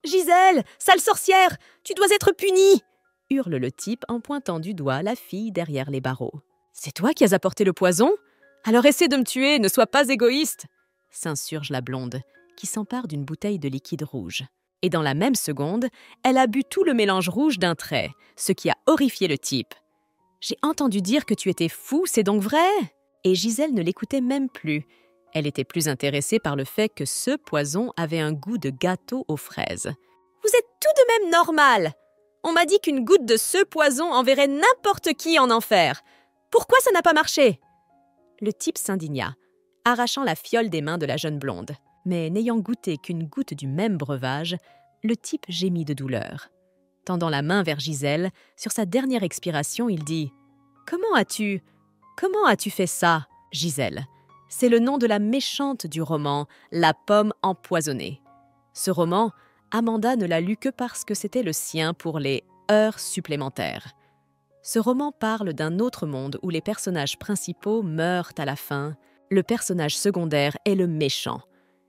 Gisèle, sale sorcière, tu dois être punie !» hurle le type en pointant du doigt la fille derrière les barreaux. « C'est toi qui as apporté le poison? Alors essaie de me tuer, ne sois pas égoïste !» s'insurge la blonde, qui s'empare d'une bouteille de liquide rouge. Et dans la même seconde, elle a bu tout le mélange rouge d'un trait, ce qui a horrifié le type. « J'ai entendu dire que tu étais fou, c'est donc vrai ?» Et Gisèle ne l'écoutait même plus. Elle était plus intéressée par le fait que ce poison avait un goût de gâteau aux fraises. « Vous êtes tout de même normal! On m'a dit qu'une goutte de ce poison enverrait n'importe qui en enfer. Pourquoi ça n'a pas marché ?» Le type s'indigna, arrachant la fiole des mains de la jeune blonde. Mais n'ayant goûté qu'une goutte du même breuvage, le type gémit de douleur. Tendant la main vers Gisèle, sur sa dernière expiration, il dit « Comment as-tu fait ça, Gisèle ?» C'est le nom de la méchante du roman « La pomme empoisonnée ». Ce roman, Amanda ne l'a lu que parce que c'était le sien pour les heures supplémentaires. Ce roman parle d'un autre monde où les personnages principaux meurent à la fin. Le personnage secondaire est le méchant.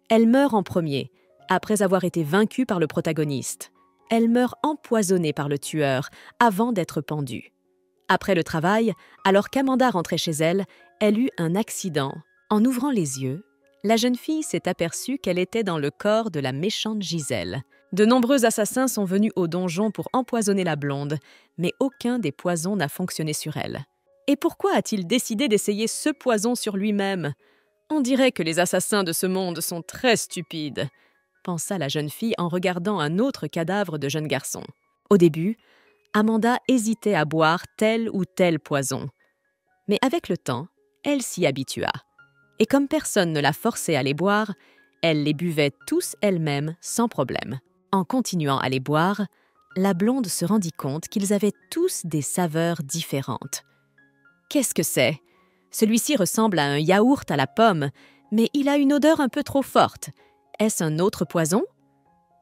Elle meurt en premier, après avoir été vaincue par le protagoniste. Elle meurt empoisonnée par le tueur, avant d'être pendue. Après le travail, alors qu'Amanda rentrait chez elle, elle eut un accident. En ouvrant les yeux, la jeune fille s'est aperçue qu'elle était dans le corps de la méchante Gisèle. De nombreux assassins sont venus au donjon pour empoisonner la blonde, mais aucun des poisons n'a fonctionné sur elle. Et pourquoi a-t-il décidé d'essayer ce poison sur lui-même ? On dirait que les assassins de ce monde sont très stupides, pensa la jeune fille en regardant un autre cadavre de jeune garçon. Au début, Amanda hésitait à boire tel ou tel poison. Mais avec le temps, elle s'y habitua. Et comme personne ne la forçait à les boire, elle les buvait tous elle-même sans problème. En continuant à les boire, la blonde se rendit compte qu'ils avaient tous des saveurs différentes. Qu'est-ce que c'est ? Celui-ci ressemble à un yaourt à la pomme, mais il a une odeur un peu trop forte. Est-ce un autre poison ?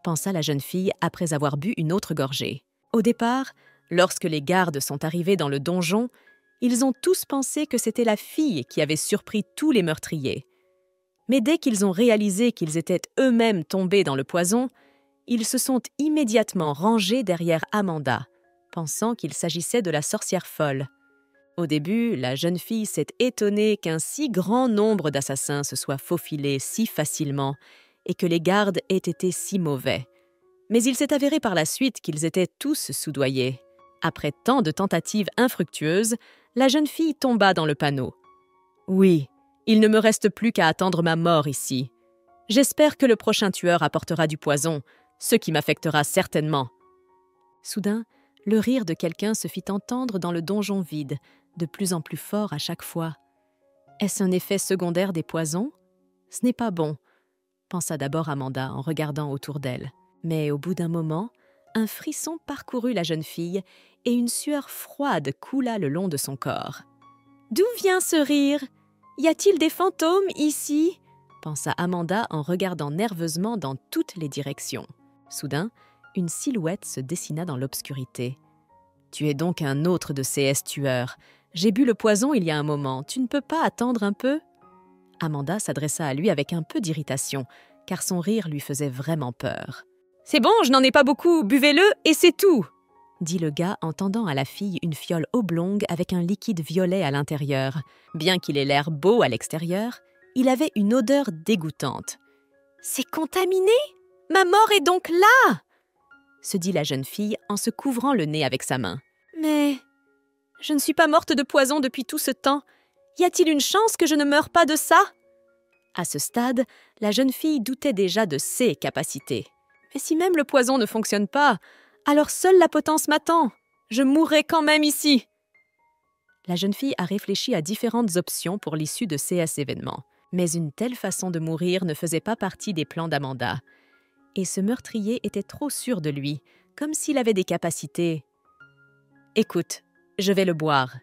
Pensa la jeune fille après avoir bu une autre gorgée. Au départ, lorsque les gardes sont arrivés dans le donjon, ils ont tous pensé que c'était la fille qui avait surpris tous les meurtriers. Mais dès qu'ils ont réalisé qu'ils étaient eux-mêmes tombés dans le poison, ils se sont immédiatement rangés derrière Amanda, pensant qu'il s'agissait de la sorcière folle. Au début, la jeune fille s'est étonnée qu'un si grand nombre d'assassins se soient faufilés si facilement et que les gardes aient été si mauvais. Mais il s'est avéré par la suite qu'ils étaient tous soudoyés. Après tant de tentatives infructueuses, la jeune fille tomba dans le panneau. « Oui, il ne me reste plus qu'à attendre ma mort ici. J'espère que le prochain tueur apportera du poison, ce qui m'affectera certainement. » Soudain, le rire de quelqu'un se fit entendre dans le donjon vide, de plus en plus fort à chaque fois. Est-ce un effet secondaire des poisons ? Ce n'est pas bon, pensa d'abord Amanda en regardant autour d'elle. Mais au bout d'un moment, un frisson parcourut la jeune fille et une sueur froide coula le long de son corps. « D'où vient ce rire ? Y a-t-il des fantômes ici ?» pensa Amanda en regardant nerveusement dans toutes les directions. Soudain, une silhouette se dessina dans l'obscurité. « Tu es donc un autre de ces tueurs. J'ai bu le poison il y a un moment. Tu ne peux pas attendre un peu ?» Amanda s'adressa à lui avec un peu d'irritation, car son rire lui faisait vraiment peur. « C'est bon, je n'en ai pas beaucoup, buvez-le et c'est tout !» dit le gars en tendant à la fille une fiole oblongue avec un liquide violet à l'intérieur. Bien qu'il ait l'air beau à l'extérieur, il avait une odeur dégoûtante. « C'est contaminé ? Ma mort est donc là !» se dit la jeune fille en se couvrant le nez avec sa main. « Mais je ne suis pas morte de poison depuis tout ce temps. Y a-t-il une chance que je ne meure pas de ça ?» À ce stade, la jeune fille doutait déjà de ses capacités. « Mais si même le poison ne fonctionne pas, alors seule la potence m'attend. Je mourrai quand même ici. » La jeune fille a réfléchi à différentes options pour l'issue de ces événements. Mais une telle façon de mourir ne faisait pas partie des plans d'Amanda. Et ce meurtrier était trop sûr de lui, comme s'il avait des capacités. « Écoute, je vais le boire.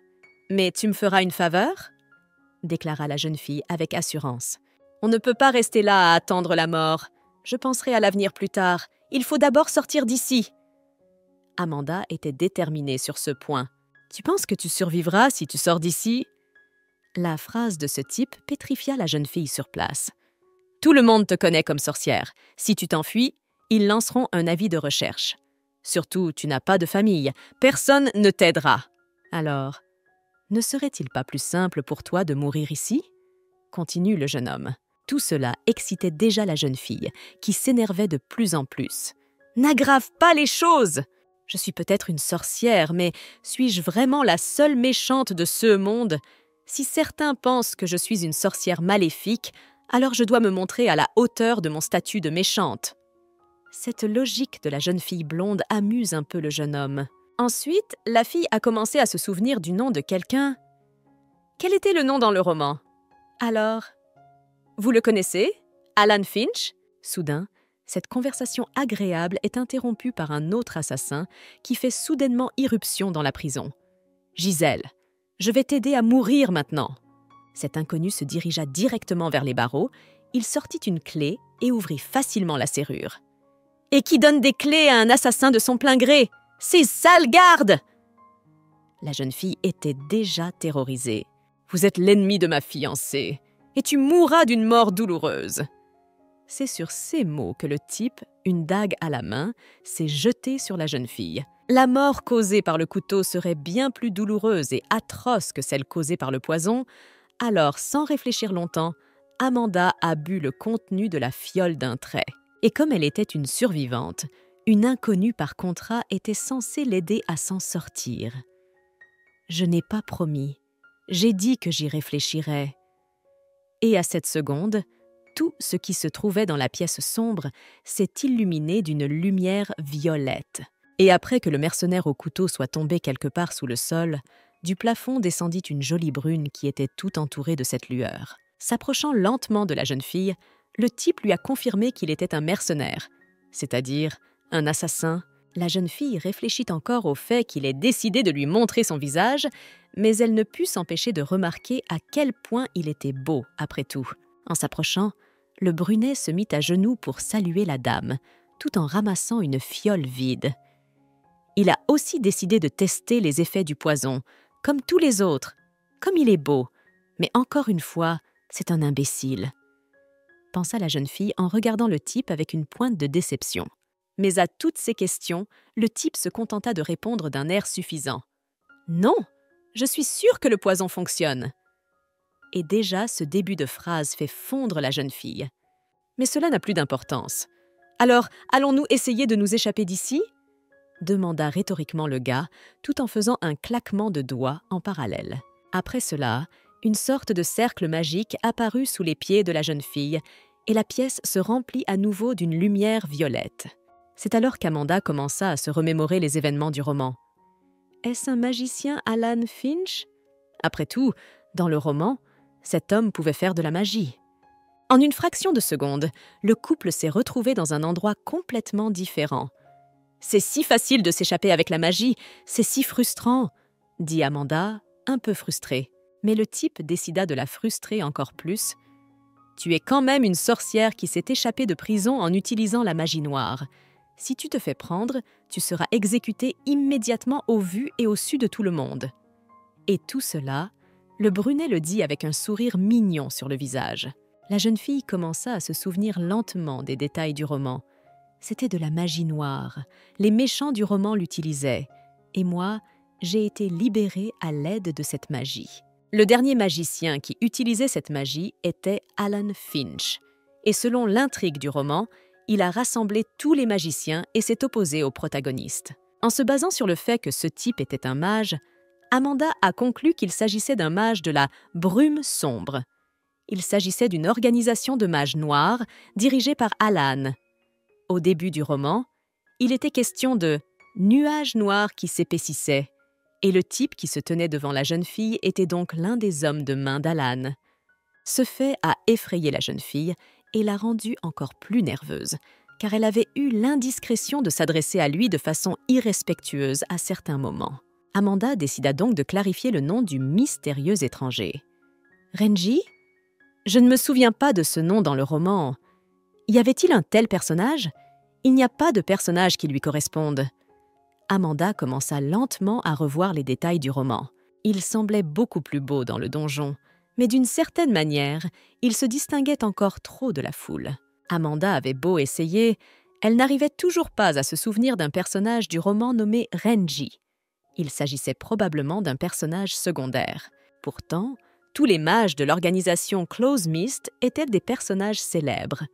Mais tu me feras une faveur ?» déclara la jeune fille avec assurance. « On ne peut pas rester là à attendre la mort. Je penserai à l'avenir plus tard. Il faut d'abord sortir d'ici. » Amanda était déterminée sur ce point. « Tu penses que tu survivras si tu sors d'ici ?» La phrase de ce type pétrifia la jeune fille sur place. « Tout le monde te connaît comme sorcière. Si tu t'enfuis, Ils lanceront un avis de recherche. Surtout, tu n'as pas de famille. Personne ne t'aidera. Alors, ne serait-il pas plus simple pour toi de mourir ici? Continue le jeune homme. Tout cela excitait déjà la jeune fille, qui s'énervait de plus en plus. N'aggrave pas les choses! Je suis peut-être une sorcière, mais suis-je vraiment la seule méchante de ce monde? Si certains pensent que je suis une sorcière maléfique, alors je dois me montrer à la hauteur de mon statut de méchante. Cette logique de la jeune fille blonde amuse un peu le jeune homme. Ensuite, la fille a commencé à se souvenir du nom de quelqu'un. Quel était le nom dans le roman? Alors, vous le connaissez? Alan Finch? Soudain, cette conversation agréable est interrompue par un autre assassin qui fait soudainement irruption dans la prison. Gisèle, je vais t'aider à mourir maintenant. Cet inconnu se dirigea directement vers les barreaux, il sortit une clé et ouvrit facilement la serrure. Et qui donne des clés à un assassin de son plein gré? Ces sales gardes! La jeune fille était déjà terrorisée. Vous êtes l'ennemi de ma fiancée, et tu mourras d'une mort douloureuse. C'est sur ces mots que le type, une dague à la main, s'est jeté sur la jeune fille. La mort causée par le couteau serait bien plus douloureuse et atroce que celle causée par le poison, alors sans réfléchir longtemps, Amanda a bu le contenu de la fiole d'un trait. Et comme elle était une survivante, une inconnue par contrat était censée l'aider à s'en sortir. Je n'ai pas promis, j'ai dit que j'y réfléchirais. Et à cette seconde, tout ce qui se trouvait dans la pièce sombre s'est illuminé d'une lumière violette. Et après que le mercenaire au couteau soit tombé quelque part sous le sol, du plafond descendit une jolie brune qui était tout entourée de cette lueur. S'approchant lentement de la jeune fille, le type lui a confirmé qu'il était un mercenaire, c'est-à-dire un assassin. La jeune fille réfléchit encore au fait qu'il ait décidé de lui montrer son visage, mais elle ne put s'empêcher de remarquer à quel point il était beau, après tout. En s'approchant, le brunet se mit à genoux pour saluer la dame, tout en ramassant une fiole vide. Il a aussi décidé de tester les effets du poison, comme tous les autres. Comme il est beau, mais encore une fois, c'est un imbécile, pensa la jeune fille en regardant le type avec une pointe de déception. Mais à toutes ces questions, le type se contenta de répondre d'un air suffisant. « Non, je suis sûre que le poison fonctionne. » Et déjà, ce début de phrase fait fondre la jeune fille. Mais cela n'a plus d'importance. « Alors, allons-nous essayer de nous échapper d'ici ?» demanda rhétoriquement le gars, tout en faisant un claquement de doigts en parallèle. Après cela, une sorte de cercle magique apparut sous les pieds de la jeune fille, et la pièce se remplit à nouveau d'une lumière violette. C'est alors qu'Amanda commença à se remémorer les événements du roman. Est-ce un magicien Alan Finch? Après tout, dans le roman, cet homme pouvait faire de la magie. En une fraction de seconde, le couple s'est retrouvé dans un endroit complètement différent. « C'est si facile de s'échapper avec la magie, c'est si frustrant !» dit Amanda, un peu frustrée. Mais le type décida de la frustrer encore plus. « Tu es quand même une sorcière qui s'est échappée de prison en utilisant la magie noire. Si tu te fais prendre, tu seras exécutée immédiatement au vu et au su de tout le monde. » Et tout cela, le brunet le dit avec un sourire mignon sur le visage. La jeune fille commença à se souvenir lentement des détails du roman. C'était de la magie noire. Les méchants du roman l'utilisaient. Et moi, j'ai été libérée à l'aide de cette magie. Le dernier magicien qui utilisait cette magie était Alan Finch. Et selon l'intrigue du roman, il a rassemblé tous les magiciens et s'est opposé au protagoniste. En se basant sur le fait que ce type était un mage, Amanda a conclu qu'il s'agissait d'un mage de la brume sombre. Il s'agissait d'une organisation de mages noirs dirigée par Alan. Au début du roman, il était question de nuages noirs qui s'épaississaient, et le type qui se tenait devant la jeune fille était donc l'un des hommes de main d'Alan. Ce fait a effrayé la jeune fille et l'a rendue encore plus nerveuse, car elle avait eu l'indiscrétion de s'adresser à lui de façon irrespectueuse à certains moments. Amanda décida donc de clarifier le nom du mystérieux étranger. « Renji? Je ne me souviens pas de ce nom dans le roman. Y avait-il un tel personnage? Il n'y a pas de personnage qui lui corresponde. » Amanda commença lentement à revoir les détails du roman. Il semblait beaucoup plus beau dans le donjon, mais d'une certaine manière, il se distinguait encore trop de la foule. Amanda avait beau essayer, Elle n'arrivait toujours pas à se souvenir d'un personnage du roman nommé Renji. Il s'agissait probablement d'un personnage secondaire. Pourtant, tous les mages de l'organisation Close Mist étaient des personnages célèbres.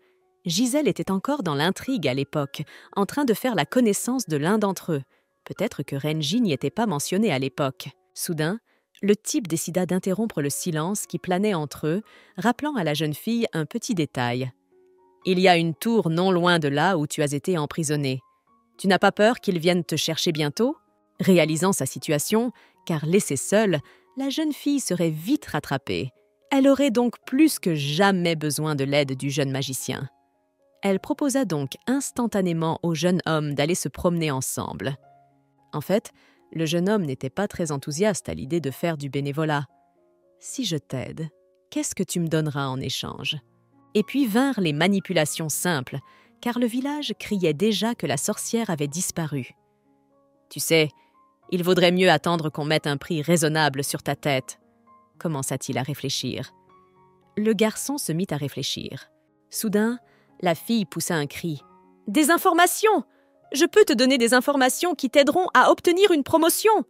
Gisèle était encore dans l'intrigue à l'époque, en train de faire la connaissance de l'un d'entre eux. Peut-être que Renji n'y était pas mentionné à l'époque. Soudain, le type décida d'interrompre le silence qui planait entre eux, rappelant à la jeune fille un petit détail. « Il y a une tour non loin de là où tu as été emprisonnée. Tu n'as pas peur qu'ils viennent te chercher bientôt ?» Réalisant sa situation, car laissée seule, la jeune fille serait vite rattrapée. Elle aurait donc plus que jamais besoin de l'aide du jeune magicien. Elle proposa donc instantanément au jeune homme d'aller se promener ensemble. En fait, le jeune homme n'était pas très enthousiaste à l'idée de faire du bénévolat. « Si je t'aide, qu'est-ce que tu me donneras en échange ?» Et puis vinrent les manipulations simples, car le village criait déjà que la sorcière avait disparu. « Tu sais, il vaudrait mieux attendre qu'on mette un prix raisonnable sur ta tête. » commença-t-il à réfléchir. Le garçon se mit à réfléchir. Soudain, la fille poussa un cri. « Des informations! Je peux te donner des informations qui t'aideront à obtenir une promotion.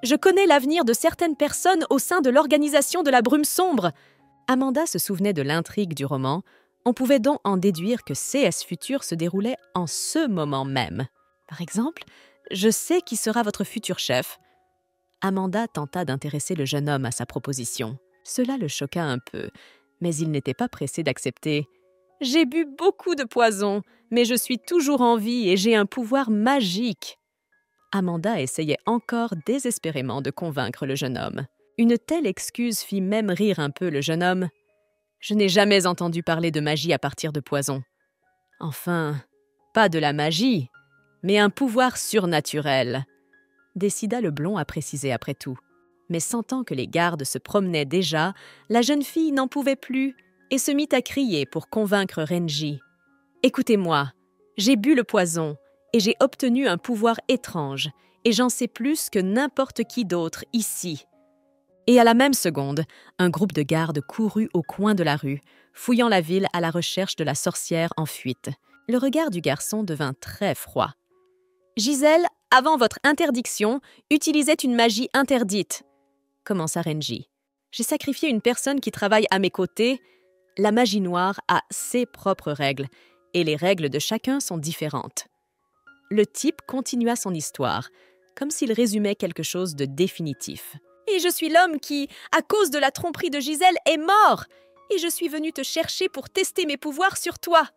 Je connais l'avenir de certaines personnes au sein de l'organisation de la Brume Sombre. » Amanda se souvenait de l'intrigue du roman. On pouvait donc en déduire que CS Futur se déroulait en ce moment même. Par exemple, « Je sais qui sera votre futur chef. » Amanda tenta d'intéresser le jeune homme à sa proposition. Cela le choqua un peu, mais il n'était pas pressé d'accepter. « J'ai bu beaucoup de poison, mais je suis toujours en vie et j'ai un pouvoir magique. » Amanda essayait encore désespérément de convaincre le jeune homme. Une telle excuse fit même rire un peu le jeune homme. « Je n'ai jamais entendu parler de magie à partir de poison. » Enfin, pas de la magie, mais un pouvoir surnaturel, décida le blond à préciser après tout. Mais sentant que les gardes se promenaient déjà, la jeune fille n'en pouvait plus et se mit à crier pour convaincre Renji. « Écoutez-moi, j'ai bu le poison et j'ai obtenu un pouvoir étrange et j'en sais plus que n'importe qui d'autre ici. » Et à la même seconde, un groupe de gardes courut au coin de la rue, fouillant la ville à la recherche de la sorcière en fuite. Le regard du garçon devint très froid. « Gisèle, avant votre interdiction, utilisait une magie interdite, » commença Renji. « J'ai sacrifié une personne qui travaille à mes côtés. La magie noire a ses propres règles, et les règles de chacun sont différentes. » Le type continua son histoire, comme s'il résumait quelque chose de définitif. « Et je suis l'homme qui, à cause de la tromperie de Gisèle, est mort, et je suis venu te chercher pour tester mes pouvoirs sur toi. »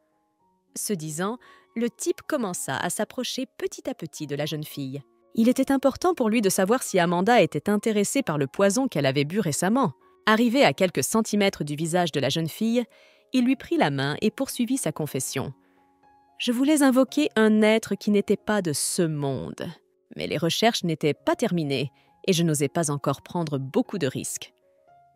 Ce disant, le type commença à s'approcher petit à petit de la jeune fille. Il était important pour lui de savoir si Amanda était intéressée par le poison qu'elle avait bu récemment. Arrivé à quelques centimètres du visage de la jeune fille, il lui prit la main et poursuivit sa confession. « Je voulais invoquer un être qui n'était pas de ce monde. Mais les recherches n'étaient pas terminées et je n'osais pas encore prendre beaucoup de risques. »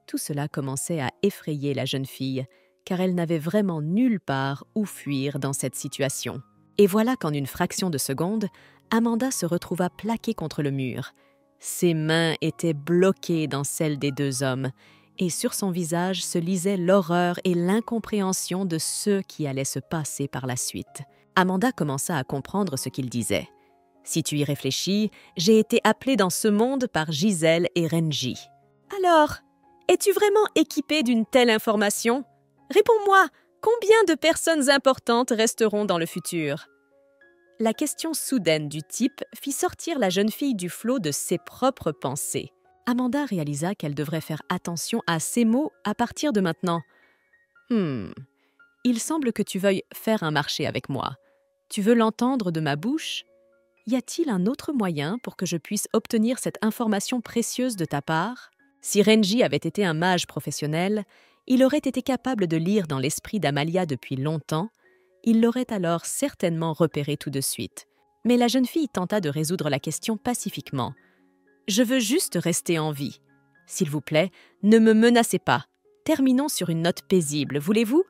Tout cela commençait à effrayer la jeune fille, car elle n'avait vraiment nulle part où fuir dans cette situation. Et voilà qu'en une fraction de seconde, Amanda se retrouva plaquée contre le mur. Ses mains étaient bloquées dans celles des deux hommes, et sur son visage se lisait l'horreur et l'incompréhension de ce qui allait se passer par la suite. Amanda commença à comprendre ce qu'il disait. « Si tu y réfléchis, j'ai été appelée dans ce monde par Gisèle et Renji. »« Alors, es-tu vraiment équipée d'une telle information ? Réponds-moi, combien de personnes importantes resteront dans le futur ?» La question soudaine du type fit sortir la jeune fille du flot de ses propres pensées. Amanda réalisa qu'elle devrait faire attention à ses mots à partir de maintenant. « Il semble que tu veuilles faire un marché avec moi. Tu veux l'entendre de ma bouche ? Y a-t-il un autre moyen pour que je puisse obtenir cette information précieuse de ta part ?» Si Renji avait été un mage professionnel, il aurait été capable de lire dans l'esprit d'Amalia depuis longtemps. Il l'aurait alors certainement repéré tout de suite. Mais la jeune fille tenta de résoudre la question pacifiquement. « Je veux juste rester en vie. S'il vous plaît, ne me menacez pas. Terminons sur une note paisible, voulez-vous »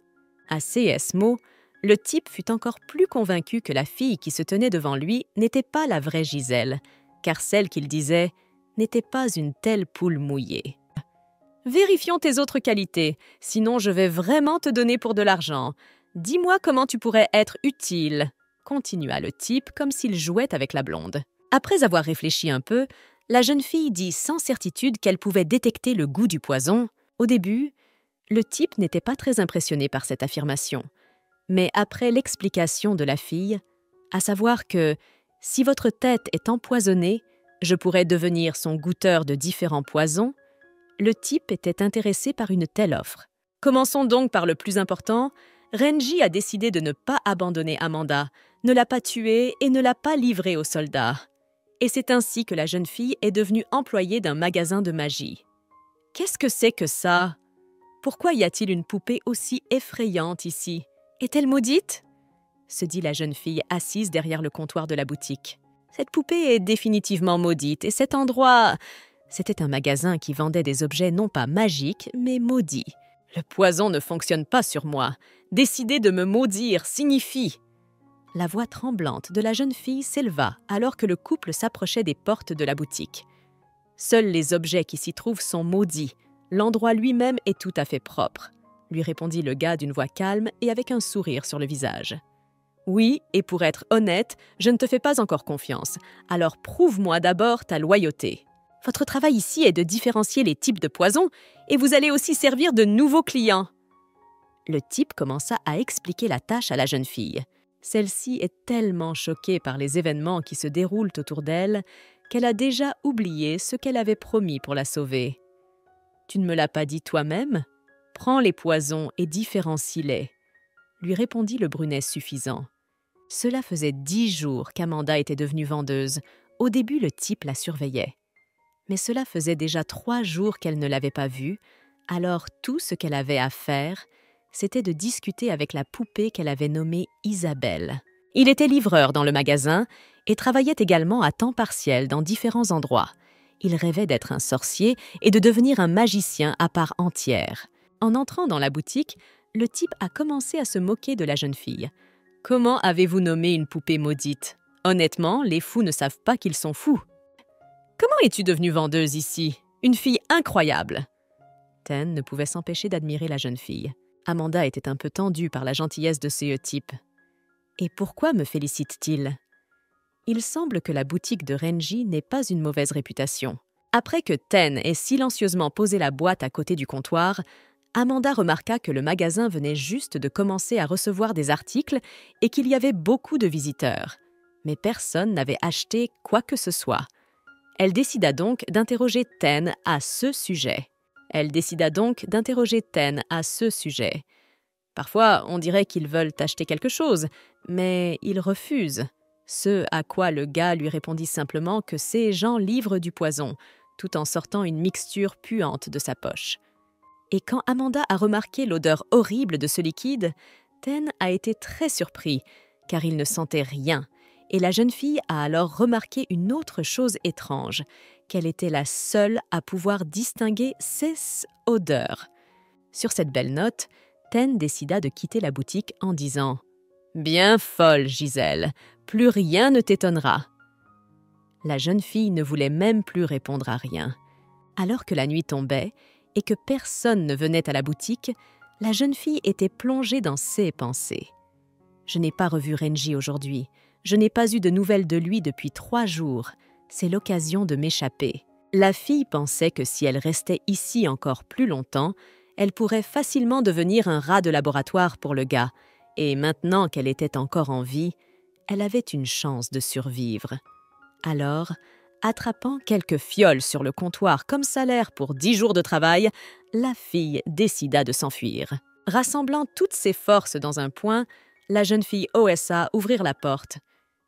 À ces mots, le type fut encore plus convaincu que la fille qui se tenait devant lui n'était pas la vraie Gisèle, car celle qu'il disait n'était pas une telle poule mouillée. « Vérifions tes autres qualités, sinon je vais vraiment te donner pour de l'argent. Dis-moi comment tu pourrais être utile. » continua le type comme s'il jouait avec la blonde. Après avoir réfléchi un peu, la jeune fille dit sans certitude qu'elle pouvait détecter le goût du poison. Au début, le type n'était pas très impressionné par cette affirmation. Mais après l'explication de la fille, à savoir que si votre tête est empoisonnée, je pourrais devenir son goûteur de différents poisons, le type était intéressé par une telle offre. Commençons donc par le plus important. Renji a décidé de ne pas abandonner Amanda, ne l'a pas tuée et ne l'a pas livrée aux soldats. Et c'est ainsi que la jeune fille est devenue employée d'un magasin de magie. Qu'est-ce que c'est que ça? Pourquoi y a-t-il une poupée aussi effrayante ici? Est-elle maudite? Se dit la jeune fille assise derrière le comptoir de la boutique. Cette poupée est définitivement maudite et cet endroit... C'était un magasin qui vendait des objets non pas magiques, mais maudits. Le poison ne fonctionne pas sur moi. Décider de me maudire signifie... La voix tremblante de la jeune fille s'éleva alors que le couple s'approchait des portes de la boutique. Seuls les objets qui s'y trouvent sont maudits. L'endroit lui-même est tout à fait propre, lui répondit le gars d'une voix calme et avec un sourire sur le visage. Oui, et pour être honnête, je ne te fais pas encore confiance. Alors prouve-moi d'abord ta loyauté. Votre travail ici est de différencier les types de poisons et vous allez aussi servir de nouveaux clients. Le type commença à expliquer la tâche à la jeune fille. Celle-ci est tellement choquée par les événements qui se déroulent autour d'elle qu'elle a déjà oublié ce qu'elle avait promis pour la sauver. « Tu ne me l'as pas dit toi-même? Prends les poisons et différencie-les, » lui répondit le brunet suffisant. Cela faisait 10 jours qu'Amanda était devenue vendeuse. Au début, le type la surveillait. Mais cela faisait déjà 3 jours qu'elle ne l'avait pas vue, alors tout ce qu'elle avait à faire, c'était de discuter avec la poupée qu'elle avait nommée Isabelle. Il était livreur dans le magasin et travaillait également à temps partiel dans différents endroits. Il rêvait d'être un sorcier et de devenir un magicien à part entière. En entrant dans la boutique, le type a commencé à se moquer de la jeune fille. « Comment avez-vous nommé une poupée maudite? Honnêtement, les fous ne savent pas qu'ils sont fous. »« Comment es-tu devenue vendeuse ici? Une fille incroyable !» Ten ne pouvait s'empêcher d'admirer la jeune fille. Amanda était un peu tendue par la gentillesse de ce type. Et pourquoi me félicite-t-il? Il semble que la boutique de Renji n'ait pas une mauvaise réputation. Après que Ten ait silencieusement posé la boîte à côté du comptoir, Amanda remarqua que le magasin venait juste de commencer à recevoir des articles et qu'il y avait beaucoup de visiteurs. Mais personne n'avait acheté quoi que ce soit. Elle décida donc d'interroger Ten à ce sujet. Parfois, on dirait qu'ils veulent acheter quelque chose, mais ils refusent. Ce à quoi le gars lui répondit simplement que ces gens livrent du poison, tout en sortant une mixture puante de sa poche. Et quand Amanda a remarqué l'odeur horrible de ce liquide, Ten a été très surpris, car il ne sentait rien. Et la jeune fille a alors remarqué une autre chose étrange, qu'elle était la seule à pouvoir distinguer ces odeurs. Sur cette belle note, Ten décida de quitter la boutique en disant « Bien folle, Gisèle, plus rien ne t'étonnera. » La jeune fille ne voulait même plus répondre à rien. Alors que la nuit tombait et que personne ne venait à la boutique, la jeune fille était plongée dans ses pensées. « Je n'ai pas revu Renji aujourd'hui. Je n'ai pas eu de nouvelles de lui depuis 3 jours. C'est l'occasion de m'échapper. » La fille pensait que si elle restait ici encore plus longtemps, elle pourrait facilement devenir un rat de laboratoire pour le gars. Et maintenant qu'elle était encore en vie, elle avait une chance de survivre. Alors, attrapant quelques fioles sur le comptoir comme salaire pour 10 jours de travail, la fille décida de s'enfuir. Rassemblant toutes ses forces dans un point, la jeune fille osa ouvrir la porte.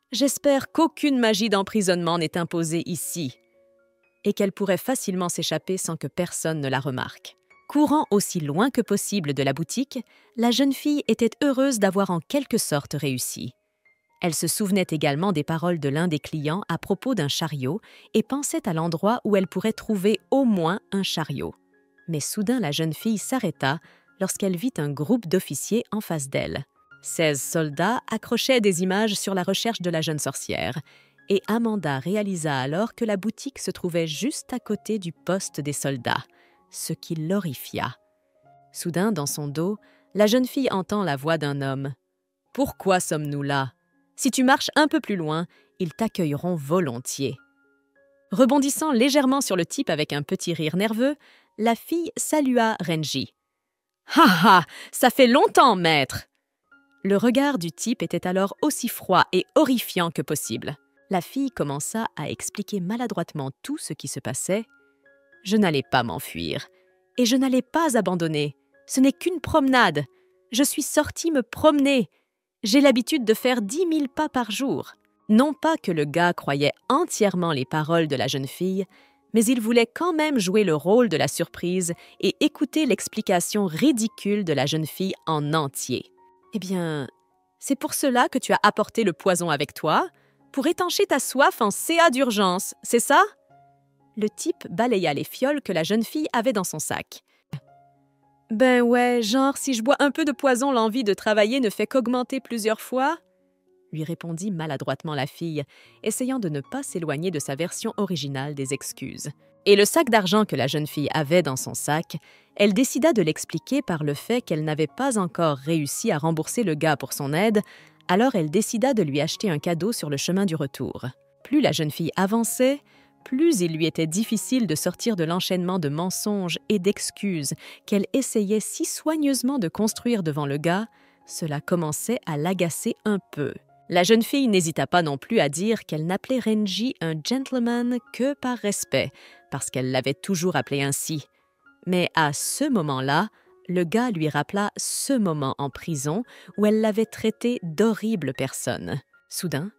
« J'espère qu'aucune magie d'emprisonnement n'est imposée ici. » et qu'elle pourrait facilement s'échapper sans que personne ne la remarque. Courant aussi loin que possible de la boutique, la jeune fille était heureuse d'avoir en quelque sorte réussi. Elle se souvenait également des paroles de l'un des clients à propos d'un chariot et pensait à l'endroit où elle pourrait trouver au moins un chariot. Mais soudain, la jeune fille s'arrêta lorsqu'elle vit un groupe d'officiers en face d'elle. 16 soldats accrochaient des images sur la recherche de la jeune sorcière, et Amanda réalisa alors que la boutique se trouvait juste à côté du poste des soldats, ce qui l'horrifia. Soudain, dans son dos, la jeune fille entend la voix d'un homme. « Pourquoi sommes-nous là? Si tu marches un peu plus loin, ils t'accueilleront volontiers. » Rebondissant légèrement sur le type avec un petit rire nerveux, la fille salua Renji. « Ha ha, ça fait longtemps, maître !» Le regard du type était alors aussi froid et horrifiant que possible. La fille commença à expliquer maladroitement tout ce qui se passait. « Je n'allais pas m'enfuir. Et je n'allais pas abandonner. Ce n'est qu'une promenade. Je suis sortie me promener. J'ai l'habitude de faire 10 000 pas par jour. » Non pas que le gars croyait entièrement les paroles de la jeune fille, mais il voulait quand même jouer le rôle de la surprise et écouter l'explication ridicule de la jeune fille en entier. « Eh bien, c'est pour cela que tu as apporté le poison avec toi, pour étancher ta soif en CA d'urgence, c'est ça ?» Le type balaya les fioles que la jeune fille avait dans son sac. « Ben ouais, genre si je bois un peu de poison, l'envie de travailler ne fait qu'augmenter plusieurs fois ?» lui répondit maladroitement la fille, essayant de ne pas s'éloigner de sa version originale des excuses. Et le sac d'argent que la jeune fille avait dans son sac, elle décida de l'expliquer par le fait qu'elle n'avait pas encore réussi à rembourser le gars pour son aide, alors elle décida de lui acheter un cadeau sur le chemin du retour. Plus la jeune fille avançait, plus il lui était difficile de sortir de l'enchaînement de mensonges et d'excuses qu'elle essayait si soigneusement de construire devant le gars, cela commençait à l'agacer un peu. La jeune fille n'hésita pas non plus à dire qu'elle n'appelait Renji un gentleman que par respect, parce qu'elle l'avait toujours appelé ainsi. Mais à ce moment-là, le gars lui rappela ce moment en prison où elle l'avait traité d'horrible personne. Soudain,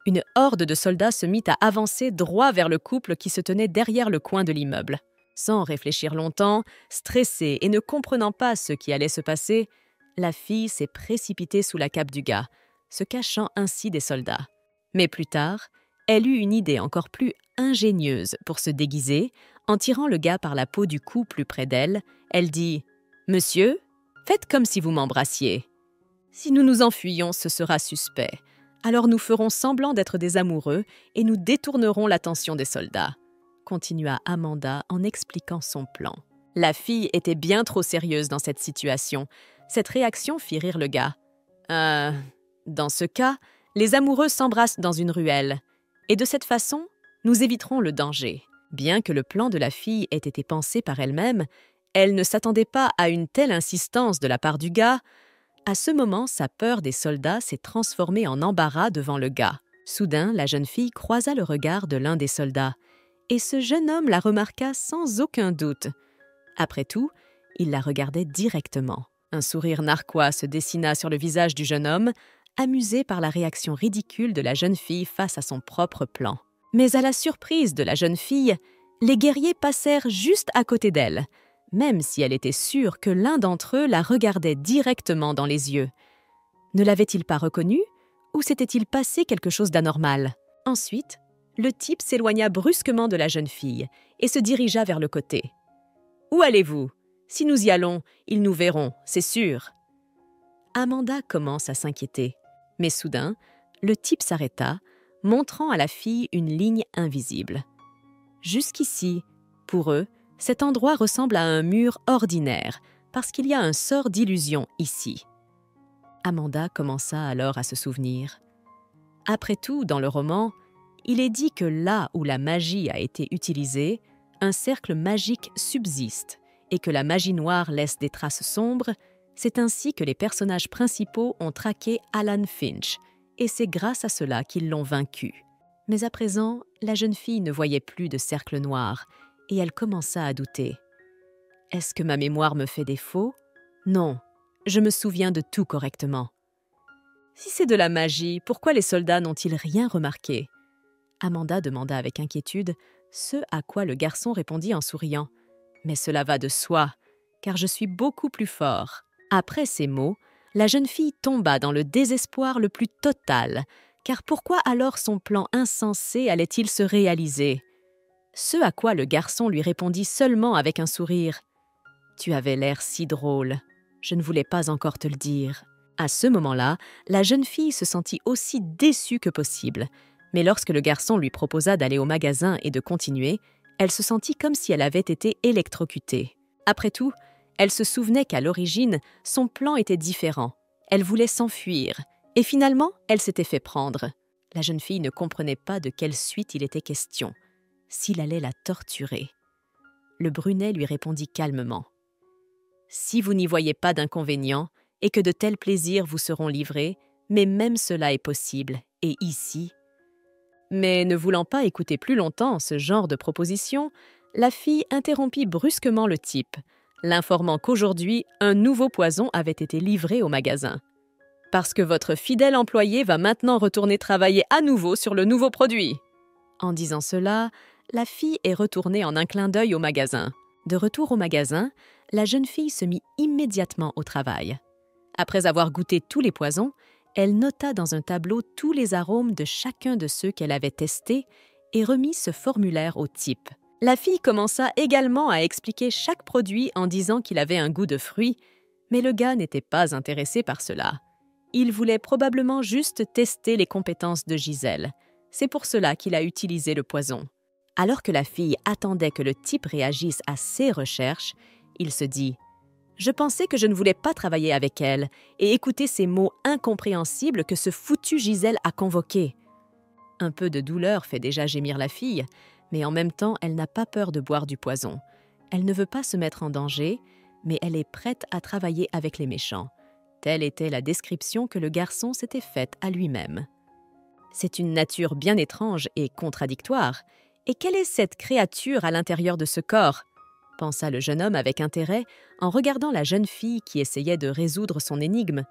une horde de soldats se mit à avancer droit vers le couple qui se tenait derrière le coin de l'immeuble. Sans réfléchir longtemps, stressée et ne comprenant pas ce qui allait se passer, la fille s'est précipitée sous la cape du gars, se cachant ainsi des soldats. Mais plus tard, elle eut une idée encore plus ingénieuse pour se déguiser. En tirant le gars par la peau du cou plus près d'elle, elle dit « Monsieur, faites comme si vous m'embrassiez. Si nous nous enfuyons, ce sera suspect. Alors nous ferons semblant d'être des amoureux et nous détournerons l'attention des soldats. » continua Amanda en expliquant son plan. La fille était bien trop sérieuse dans cette situation. Cette réaction fit rire le gars. Dans ce cas, les amoureux s'embrassent dans une ruelle. Et de cette façon, nous éviterons le danger. » Bien que le plan de la fille ait été pensé par elle-même, elle ne s'attendait pas à une telle insistance de la part du gars. À ce moment, sa peur des soldats s'est transformée en embarras devant le gars. Soudain, la jeune fille croisa le regard de l'un des soldats. Et ce jeune homme la remarqua sans aucun doute. Après tout, il la regardait directement. Un sourire narquois se dessina sur le visage du jeune homme, amusé par la réaction ridicule de la jeune fille face à son propre plan. Mais à la surprise de la jeune fille, les guerriers passèrent juste à côté d'elle, même si elle était sûre que l'un d'entre eux la regardait directement dans les yeux. Ne l'avait-il pas reconnue ou s'était-il passé quelque chose d'anormal? Ensuite, le type s'éloigna brusquement de la jeune fille et se dirigea vers le côté. « Où allez-vous? Si nous y allons, ils nous verront, c'est sûr. » Amanda commence à s'inquiéter, mais soudain, le type s'arrêta, montrant à la fille une ligne invisible. Jusqu'ici, pour eux, cet endroit ressemble à un mur ordinaire, parce qu'il y a un sort d'illusion ici. Amanda commença alors à se souvenir. Après tout, dans le roman, il est dit que là où la magie a été utilisée, un cercle magique subsiste et que la magie noire laisse des traces sombres. C'est ainsi que les personnages principaux ont traqué Alan Finch, et c'est grâce à cela qu'ils l'ont vaincu. Mais à présent, la jeune fille ne voyait plus de cercle noir, et elle commença à douter. Est-ce que ma mémoire me fait défaut? Non, je me souviens de tout correctement. Si c'est de la magie, pourquoi les soldats n'ont-ils rien remarqué? Amanda demanda avec inquiétude, ce à quoi le garçon répondit en souriant. Mais cela va de soi, car je suis beaucoup plus fort. Après ces mots, la jeune fille tomba dans le désespoir le plus total, car pourquoi alors son plan insensé allait-il se réaliser? Ce à quoi le garçon lui répondit seulement avec un sourire. « Tu avais l'air si drôle, je ne voulais pas encore te le dire. » À ce moment-là, la jeune fille se sentit aussi déçue que possible, mais lorsque le garçon lui proposa d'aller au magasin et de continuer, elle se sentit comme si elle avait été électrocutée. Après tout, elle se souvenait qu'à l'origine, son plan était différent. Elle voulait s'enfuir, Et finalement, elle s'était fait prendre. La jeune fille ne comprenait pas de quelle suite il était question, s'il allait la torturer. Le brunet lui répondit calmement. « Si vous n'y voyez pas d'inconvénient et que de tels plaisirs vous seront livrés, mais même cela est possible, et ici… » Mais ne voulant pas écouter plus longtemps ce genre de proposition, la fille interrompit brusquement le type, l'informant qu'aujourd'hui, un nouveau poison avait été livré au magasin. « Parce que votre fidèle employé va maintenant retourner travailler à nouveau sur le nouveau produit. » En disant cela, la fille est retournée en un clin d'œil au magasin. De retour au magasin, la jeune fille se mit immédiatement au travail. Après avoir goûté tous les poisons, elle nota dans un tableau tous les arômes de chacun de ceux qu'elle avait testés et remit ce formulaire au type. La fille commença également à expliquer chaque produit en disant qu'il avait un goût de fruits, mais le gars n'était pas intéressé par cela. Il voulait probablement juste tester les compétences de Gisèle. C'est pour cela qu'il a utilisé le poison. Alors que la fille attendait que le type réagisse à ses recherches, il se dit « Je pensais que je ne voulais pas travailler avec elle et écouter ces mots incompréhensibles que ce foutu Gisèle a convoqués. » Un peu de douleur fait déjà gémir la fille, mais en même temps, elle n'a pas peur de boire du poison. Elle ne veut pas se mettre en danger, mais elle est prête à travailler avec les méchants. Telle était la description que le garçon s'était faite à lui-même. C'est une nature bien étrange et contradictoire. Et quelle est cette créature à l'intérieur de ce corps ? Pensa le jeune homme avec intérêt en regardant la jeune fille qui essayait de résoudre son énigme.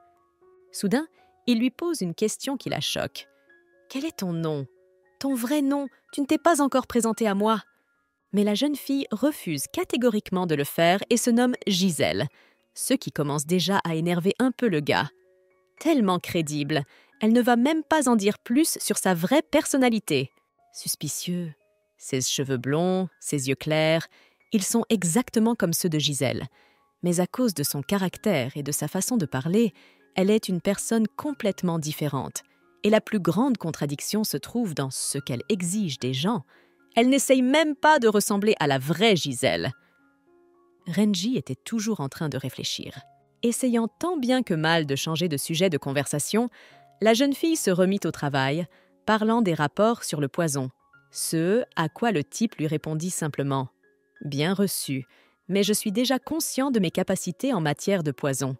Soudain, il lui pose une question qui la choque. « Quel est ton nom ? Ton vrai nom, tu ne t'es pas encore présenté à moi. » Mais la jeune fille refuse catégoriquement de le faire et se nomme Gisèle, ce qui commence déjà à énerver un peu le gars. Tellement crédible, elle ne va même pas en dire plus sur sa vraie personnalité. Suspicieux. Ses cheveux blonds, ses yeux clairs, ils sont exactement comme ceux de Gisèle. Mais à cause de son caractère et de sa façon de parler, elle est une personne complètement différente. Et la plus grande contradiction se trouve dans ce qu'elle exige des gens. Elle n'essaye même pas de ressembler à la vraie Gisèle. Renji était toujours en train de réfléchir. Essayant tant bien que mal de changer de sujet de conversation, la jeune fille se remit au travail, parlant des rapports sur le poison. Ce à quoi le type lui répondit simplement « Bien reçu, mais je suis déjà conscient de mes capacités en matière de poison. »«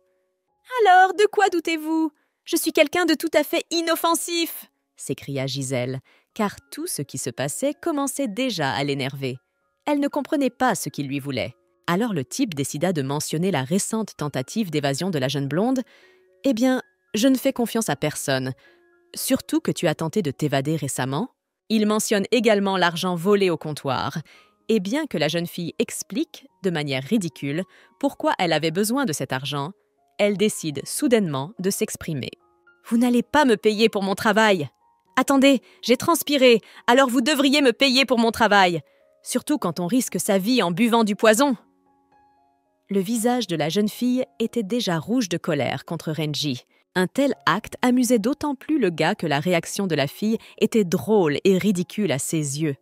Alors, de quoi doutez-vous ? Je suis quelqu'un de tout à fait inoffensif !» s'écria Gisèle, car tout ce qui se passait commençait déjà à l'énerver. Elle ne comprenait pas ce qu'il lui voulait. Alors le type décida de mentionner la récente tentative d'évasion de la jeune blonde. « Eh bien, je ne fais confiance à personne. Surtout que tu as tenté de t'évader récemment. » Il mentionne également l'argent volé au comptoir. Et bien que la jeune fille explique, de manière ridicule, pourquoi elle avait besoin de cet argent, elle décide soudainement de s'exprimer. « Vous n'allez pas me payer pour mon travail. Attendez, j'ai transpiré, alors vous devriez me payer pour mon travail. Surtout quand on risque sa vie en buvant du poison. » Le visage de la jeune fille était déjà rouge de colère contre Renji. Un tel acte amusait d'autant plus le gars que la réaction de la fille était drôle et ridicule à ses yeux,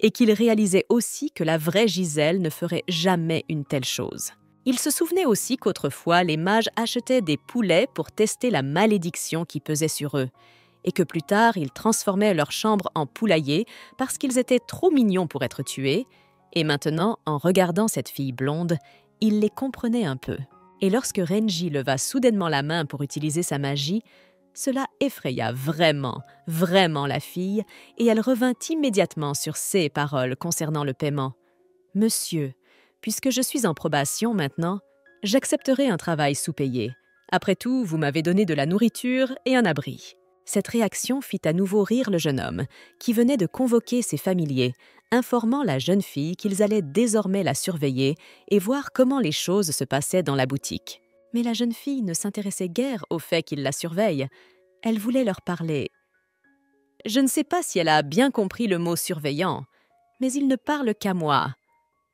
et qu'il réalisait aussi que la vraie Gisèle ne ferait jamais une telle chose. Il se souvenait aussi qu'autrefois, les mages achetaient des poulets pour tester la malédiction qui pesait sur eux, et que plus tard, ils transformaient leur chambre en poulailler parce qu'ils étaient trop mignons pour être tués, et maintenant, en regardant cette fille blonde, il les comprenait un peu. Et lorsque Renji leva soudainement la main pour utiliser sa magie, cela effraya vraiment, vraiment la fille, et elle revint immédiatement sur ses paroles concernant le paiement. « Monsieur, puisque je suis en probation maintenant, j'accepterai un travail sous-payé. Après tout, vous m'avez donné de la nourriture et un abri. » Cette réaction fit à nouveau rire le jeune homme, qui venait de convoquer ses familiers, informant la jeune fille qu'ils allaient désormais la surveiller et voir comment les choses se passaient dans la boutique. Mais la jeune fille ne s'intéressait guère au fait qu'il la surveille. Elle voulait leur parler. Je ne sais pas si elle a bien compris le mot « surveillant », mais il ne parle qu'à moi,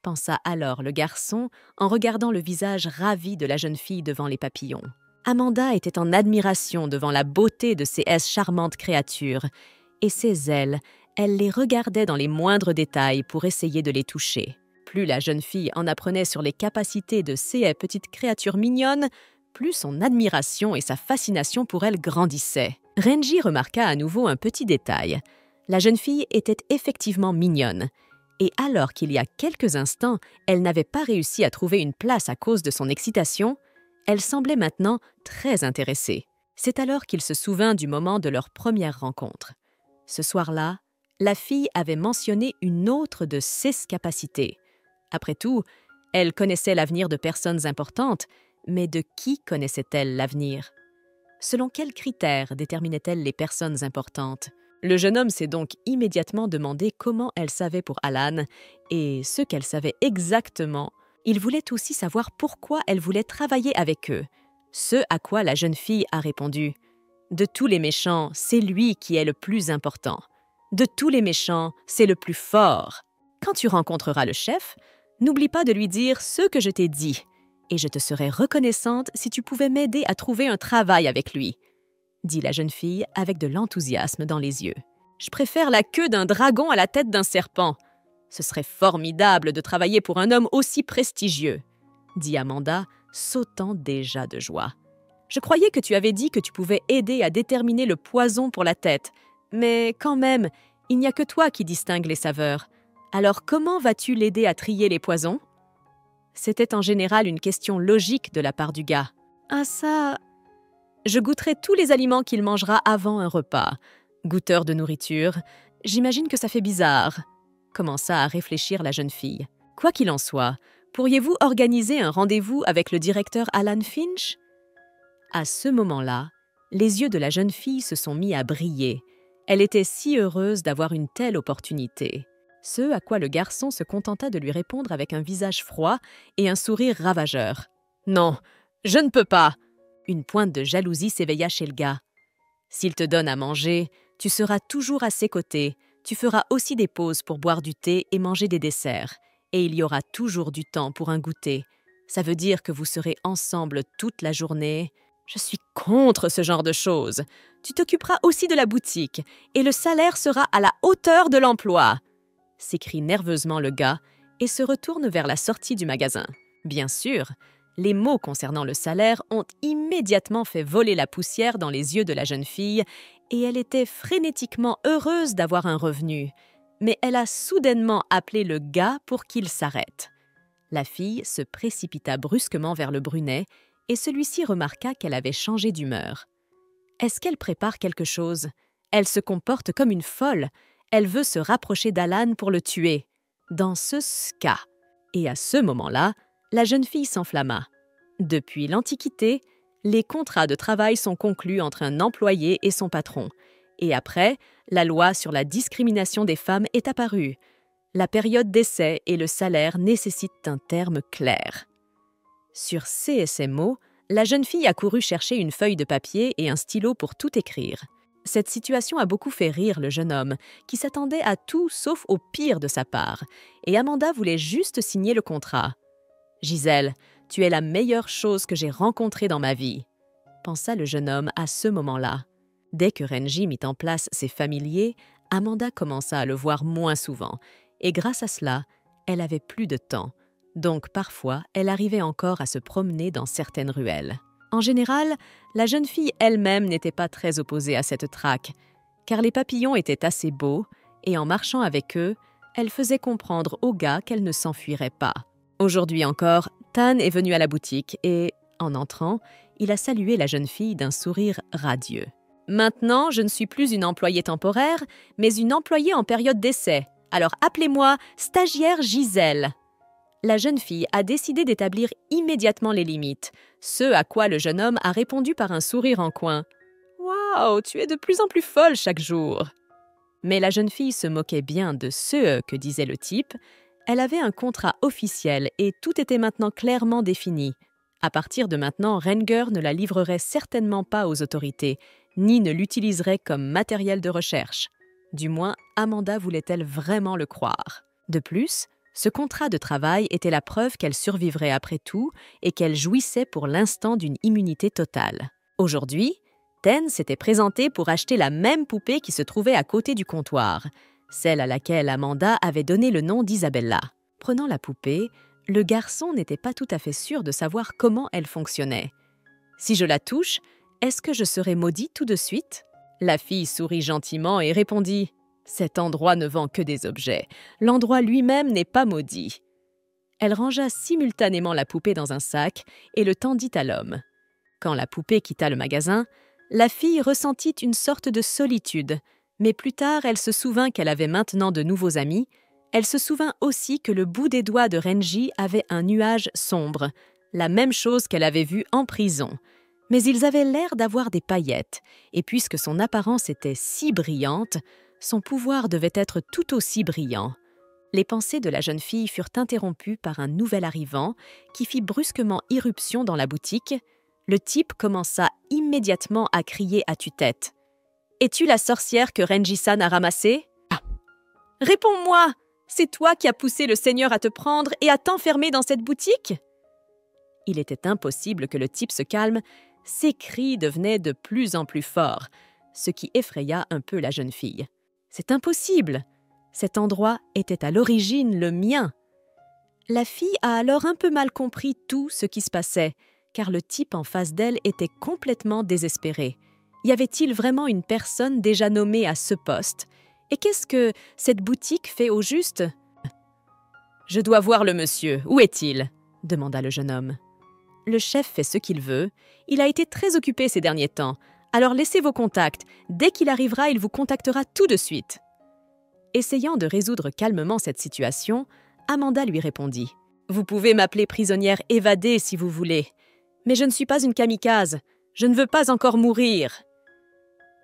pensa alors le garçon en regardant le visage ravi de la jeune fille devant les papillons. Amanda était en admiration devant la beauté de ces charmantes créatures, et ses ailes, elle les regardait dans les moindres détails pour essayer de les toucher. Plus la jeune fille en apprenait sur les capacités de ces petites créatures mignonnes, plus son admiration et sa fascination pour elle grandissaient. Renji remarqua à nouveau un petit détail. La jeune fille était effectivement mignonne. Et alors qu'il y a quelques instants, elle n'avait pas réussi à trouver une place à cause de son excitation, elle semblait maintenant très intéressée. C'est alors qu'il se souvint du moment de leur première rencontre. Ce soir-là, la fille avait mentionné une autre de ses capacités. Après tout, elle connaissait l'avenir de personnes importantes, mais de qui connaissait-elle l'avenir? Selon quels critères déterminait-elle les personnes importantes? Le jeune homme s'est donc immédiatement demandé comment elle savait pour Alan, et ce qu'elle savait exactement, il voulait aussi savoir pourquoi elle voulait travailler avec eux. Ce à quoi la jeune fille a répondu « De tous les méchants, c'est lui qui est le plus important. De tous les méchants, c'est le plus fort. Quand tu rencontreras le chef, n'oublie pas de lui dire ce que je t'ai dit, et je te serais reconnaissante si tu pouvais m'aider à trouver un travail avec lui. » dit la jeune fille avec de l'enthousiasme dans les yeux. « Je préfère la queue d'un dragon à la tête d'un serpent. Ce serait formidable de travailler pour un homme aussi prestigieux, » dit Amanda, sautant déjà de joie. « Je croyais que tu avais dit que tu pouvais aider à déterminer le poison pour la tête, mais quand même, il n'y a que toi qui distingue les saveurs. Alors comment vas-tu l'aider à trier les poisons? » C'était en général une question logique de la part du gars. « Ah ça... Je goûterai tous les aliments qu'il mangera avant un repas. Goûteur de nourriture, j'imagine que ça fait bizarre. » commença à réfléchir la jeune fille. « Quoi qu'il en soit, pourriez-vous organiser un rendez-vous avec le directeur Alan Finch? » À ce moment-là, les yeux de la jeune fille se sont mis à briller. Elle était si heureuse d'avoir une telle opportunité. Ce à quoi le garçon se contenta de lui répondre avec un visage froid et un sourire ravageur. « Non, je ne peux pas !» Une pointe de jalousie s'éveilla chez le gars. « S'il te donne à manger, tu seras toujours à ses côtés. Tu feras aussi des pauses pour boire du thé et manger des desserts. Et il y aura toujours du temps pour un goûter. Ça veut dire que vous serez ensemble toute la journée. Je suis contre ce genre de choses. Tu t'occuperas aussi de la boutique et le salaire sera à la hauteur de l'emploi !» s'écrie nerveusement le gars et se retourne vers la sortie du magasin. Bien sûr, les mots concernant le salaire ont immédiatement fait voler la poussière dans les yeux de la jeune fille et elle était frénétiquement heureuse d'avoir un revenu. Mais elle a soudainement appelé le gars pour qu'il s'arrête. La fille se précipita brusquement vers le brunet et celui-ci remarqua qu'elle avait changé d'humeur. Est-ce qu'elle prépare quelque chose? Elle se comporte comme une folle. Elle veut se rapprocher d'Alan pour le tuer. Dans ce cas. Et à ce moment-là, la jeune fille s'enflamma. Depuis l'Antiquité, les contrats de travail sont conclus entre un employé et son patron. Et après, la loi sur la discrimination des femmes est apparue. La période d'essai et le salaire nécessitent un terme clair. Sur ces mots, la jeune fille a couru chercher une feuille de papier et un stylo pour tout écrire. Cette situation a beaucoup fait rire le jeune homme, qui s'attendait à tout sauf au pire de sa part, et Amanda voulait juste signer le contrat. « Gisèle, tu es la meilleure chose que j'ai rencontrée dans ma vie », pensa le jeune homme à ce moment-là. Dès que Renji mit en place ses familiers, Amanda commença à le voir moins souvent, et grâce à cela, elle avait plus de temps. Donc parfois, elle arrivait encore à se promener dans certaines ruelles. En général, la jeune fille elle-même n'était pas très opposée à cette traque, car les papillons étaient assez beaux, et en marchant avec eux, elle faisait comprendre au gars qu'elle ne s'enfuirait pas. Aujourd'hui encore, Tan est venu à la boutique et, en entrant, il a salué la jeune fille d'un sourire radieux. « Maintenant, je ne suis plus une employée temporaire, mais une employée en période d'essai. Alors appelez-moi stagiaire Gisèle. » La jeune fille a décidé d'établir immédiatement les limites, ce à quoi le jeune homme a répondu par un sourire en coin. « Waouh, tu es de plus en plus folle chaque jour !» Mais la jeune fille se moquait bien de ce que disait le type. Elle avait un contrat officiel et tout était maintenant clairement défini. À partir de maintenant, Renger ne la livrerait certainement pas aux autorités, ni ne l'utiliserait comme matériel de recherche. Du moins, Amanda voulait-elle vraiment le croire. De plus, ce contrat de travail était la preuve qu'elle survivrait après tout et qu'elle jouissait pour l'instant d'une immunité totale. Aujourd'hui, Ten s'était présenté pour acheter la même poupée qui se trouvait à côté du comptoir, celle à laquelle Amanda avait donné le nom d'Isabella. Prenant la poupée, le garçon n'était pas tout à fait sûr de savoir comment elle fonctionnait. Si je la touche, est-ce que je serai maudit tout de suite ?» La fille sourit gentiment et répondit « Cet endroit ne vend que des objets. L'endroit lui-même n'est pas maudit. » Elle rangea simultanément la poupée dans un sac et le tendit à l'homme. Quand la poupée quitta le magasin, la fille ressentit une sorte de solitude, mais plus tard elle se souvint qu'elle avait maintenant de nouveaux amis. Elle se souvint aussi que le bout des doigts de Renji avait un nuage sombre, la même chose qu'elle avait vue en prison. Mais ils avaient l'air d'avoir des paillettes, et puisque son apparence était si brillante, son pouvoir devait être tout aussi brillant. Les pensées de la jeune fille furent interrompues par un nouvel arrivant qui fit brusquement irruption dans la boutique. Le type commença immédiatement à crier à tue-tête. « Es-tu la sorcière que Renji-san a ramassée ? Réponds-moi! C'est toi qui as poussé le seigneur à te prendre et à t'enfermer dans cette boutique ?» Il était impossible que le type se calme. Ses cris devenaient de plus en plus forts, ce qui effraya un peu la jeune fille. « C'est impossible! Cet endroit était à l'origine le mien. » La fille a alors un peu mal compris tout ce qui se passait, car le type en face d'elle était complètement désespéré. Y avait-il vraiment une personne déjà nommée à ce poste? Et qu'est-ce que cette boutique fait au juste? « Je dois voir le monsieur. Où est-il » demanda le jeune homme. « Le chef fait ce qu'il veut. Il a été très occupé ces derniers temps. Alors laissez vos contacts. Dès qu'il arrivera, il vous contactera tout de suite. » Essayant de résoudre calmement cette situation, Amanda lui répondit « Vous pouvez m'appeler prisonnière évadée si vous voulez. Mais je ne suis pas une kamikaze. Je ne veux pas encore mourir. »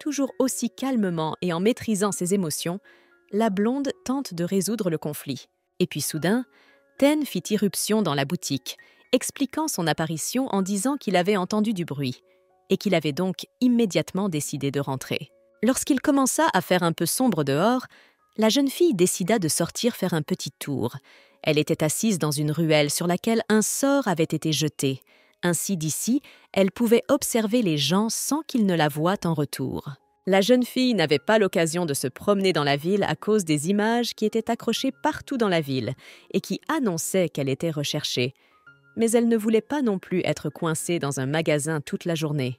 Toujours aussi calmement et en maîtrisant ses émotions, la blonde tente de résoudre le conflit. Et puis soudain, Ten fit irruption dans la boutique, expliquant son apparition en disant qu'il avait entendu du bruit et qu'il avait donc immédiatement décidé de rentrer. Lorsqu'il commença à faire un peu sombre dehors, la jeune fille décida de sortir faire un petit tour. Elle était assise dans une ruelle sur laquelle un sort avait été jeté. Ainsi d'ici, elle pouvait observer les gens sans qu'ils ne la voient en retour. La jeune fille n'avait pas l'occasion de se promener dans la ville à cause des images qui étaient accrochées partout dans la ville et qui annonçaient qu'elle était recherchée. Mais elle ne voulait pas non plus être coincée dans un magasin toute la journée.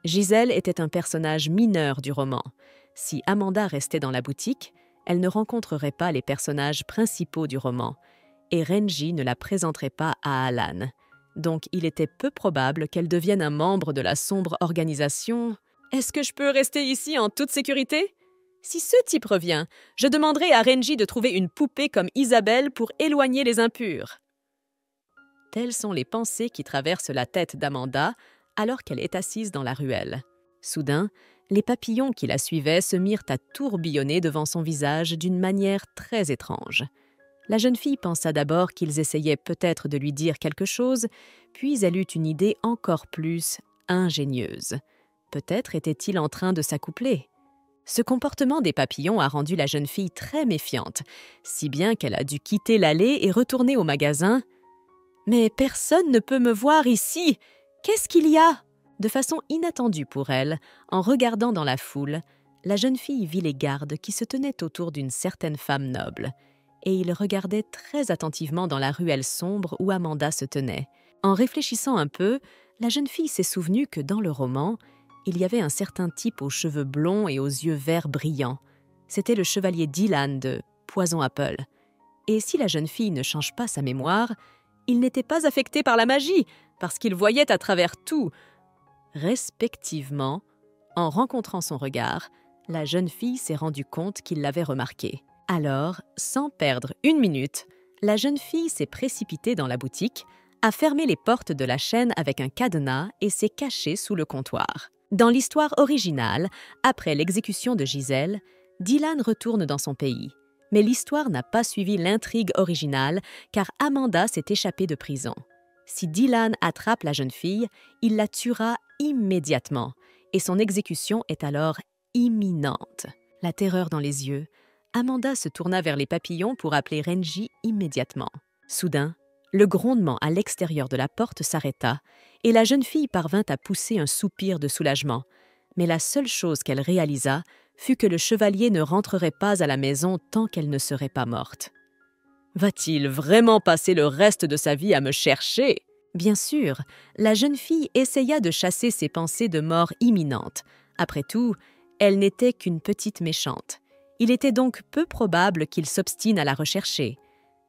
Gisèle était un personnage mineur du roman. Si Amanda restait dans la boutique, elle ne rencontrerait pas les personnages principaux du roman, et Renji ne la présenterait pas à Alan. Donc il était peu probable qu'elle devienne un membre de la sombre organisation. « Est-ce que je peux rester ici en toute sécurité ? Si ce type revient, je demanderai à Renji de trouver une poupée comme Isabelle pour éloigner les impurs. » Telles sont les pensées qui traversent la tête d'Amanda alors qu'elle est assise dans la ruelle. Soudain, les papillons qui la suivaient se mirent à tourbillonner devant son visage d'une manière très étrange. La jeune fille pensa d'abord qu'ils essayaient peut-être de lui dire quelque chose, puis elle eut une idée encore plus ingénieuse. Peut-être était-il en train de s'accoupler. Ce comportement des papillons a rendu la jeune fille très méfiante, si bien qu'elle a dû quitter l'allée et retourner au magasin. « Mais personne ne peut me voir ici! Qu'est-ce qu'il y a ?» De façon inattendue pour elle, en regardant dans la foule, la jeune fille vit les gardes qui se tenaient autour d'une certaine femme noble, et ils regardaient très attentivement dans la ruelle sombre où Amanda se tenait. En réfléchissant un peu, la jeune fille s'est souvenue que dans le roman, il y avait un certain type aux cheveux blonds et aux yeux verts brillants. C'était le chevalier Dylan de Poison Apple. Et si la jeune fille ne change pas sa mémoire, il n'était pas affecté par la magie, parce qu'il voyait à travers tout. Respectivement, en rencontrant son regard, la jeune fille s'est rendue compte qu'il l'avait remarqué. Alors, sans perdre une minute, la jeune fille s'est précipitée dans la boutique, a fermé les portes de la chaîne avec un cadenas et s'est cachée sous le comptoir. Dans l'histoire originale, après l'exécution de Gisèle, Dylan retourne dans son pays. Mais l'histoire n'a pas suivi l'intrigue originale car Amanda s'est échappée de prison. Si Dylan attrape la jeune fille, il la tuera immédiatement et son exécution est alors imminente. La terreur dans les yeux, Amanda se tourna vers les papillons pour appeler Renji immédiatement. Soudain, le grondement à l'extérieur de la porte s'arrêta et la jeune fille parvint à pousser un soupir de soulagement. Mais la seule chose qu'elle réalisa fut que le chevalier ne rentrerait pas à la maison tant qu'elle ne serait pas morte. « Va-t-il vraiment passer le reste de sa vie à me chercher ?» Bien sûr, la jeune fille essaya de chasser ses pensées de mort imminente. Après tout, elle n'était qu'une petite méchante. Il était donc peu probable qu'il s'obstine à la rechercher.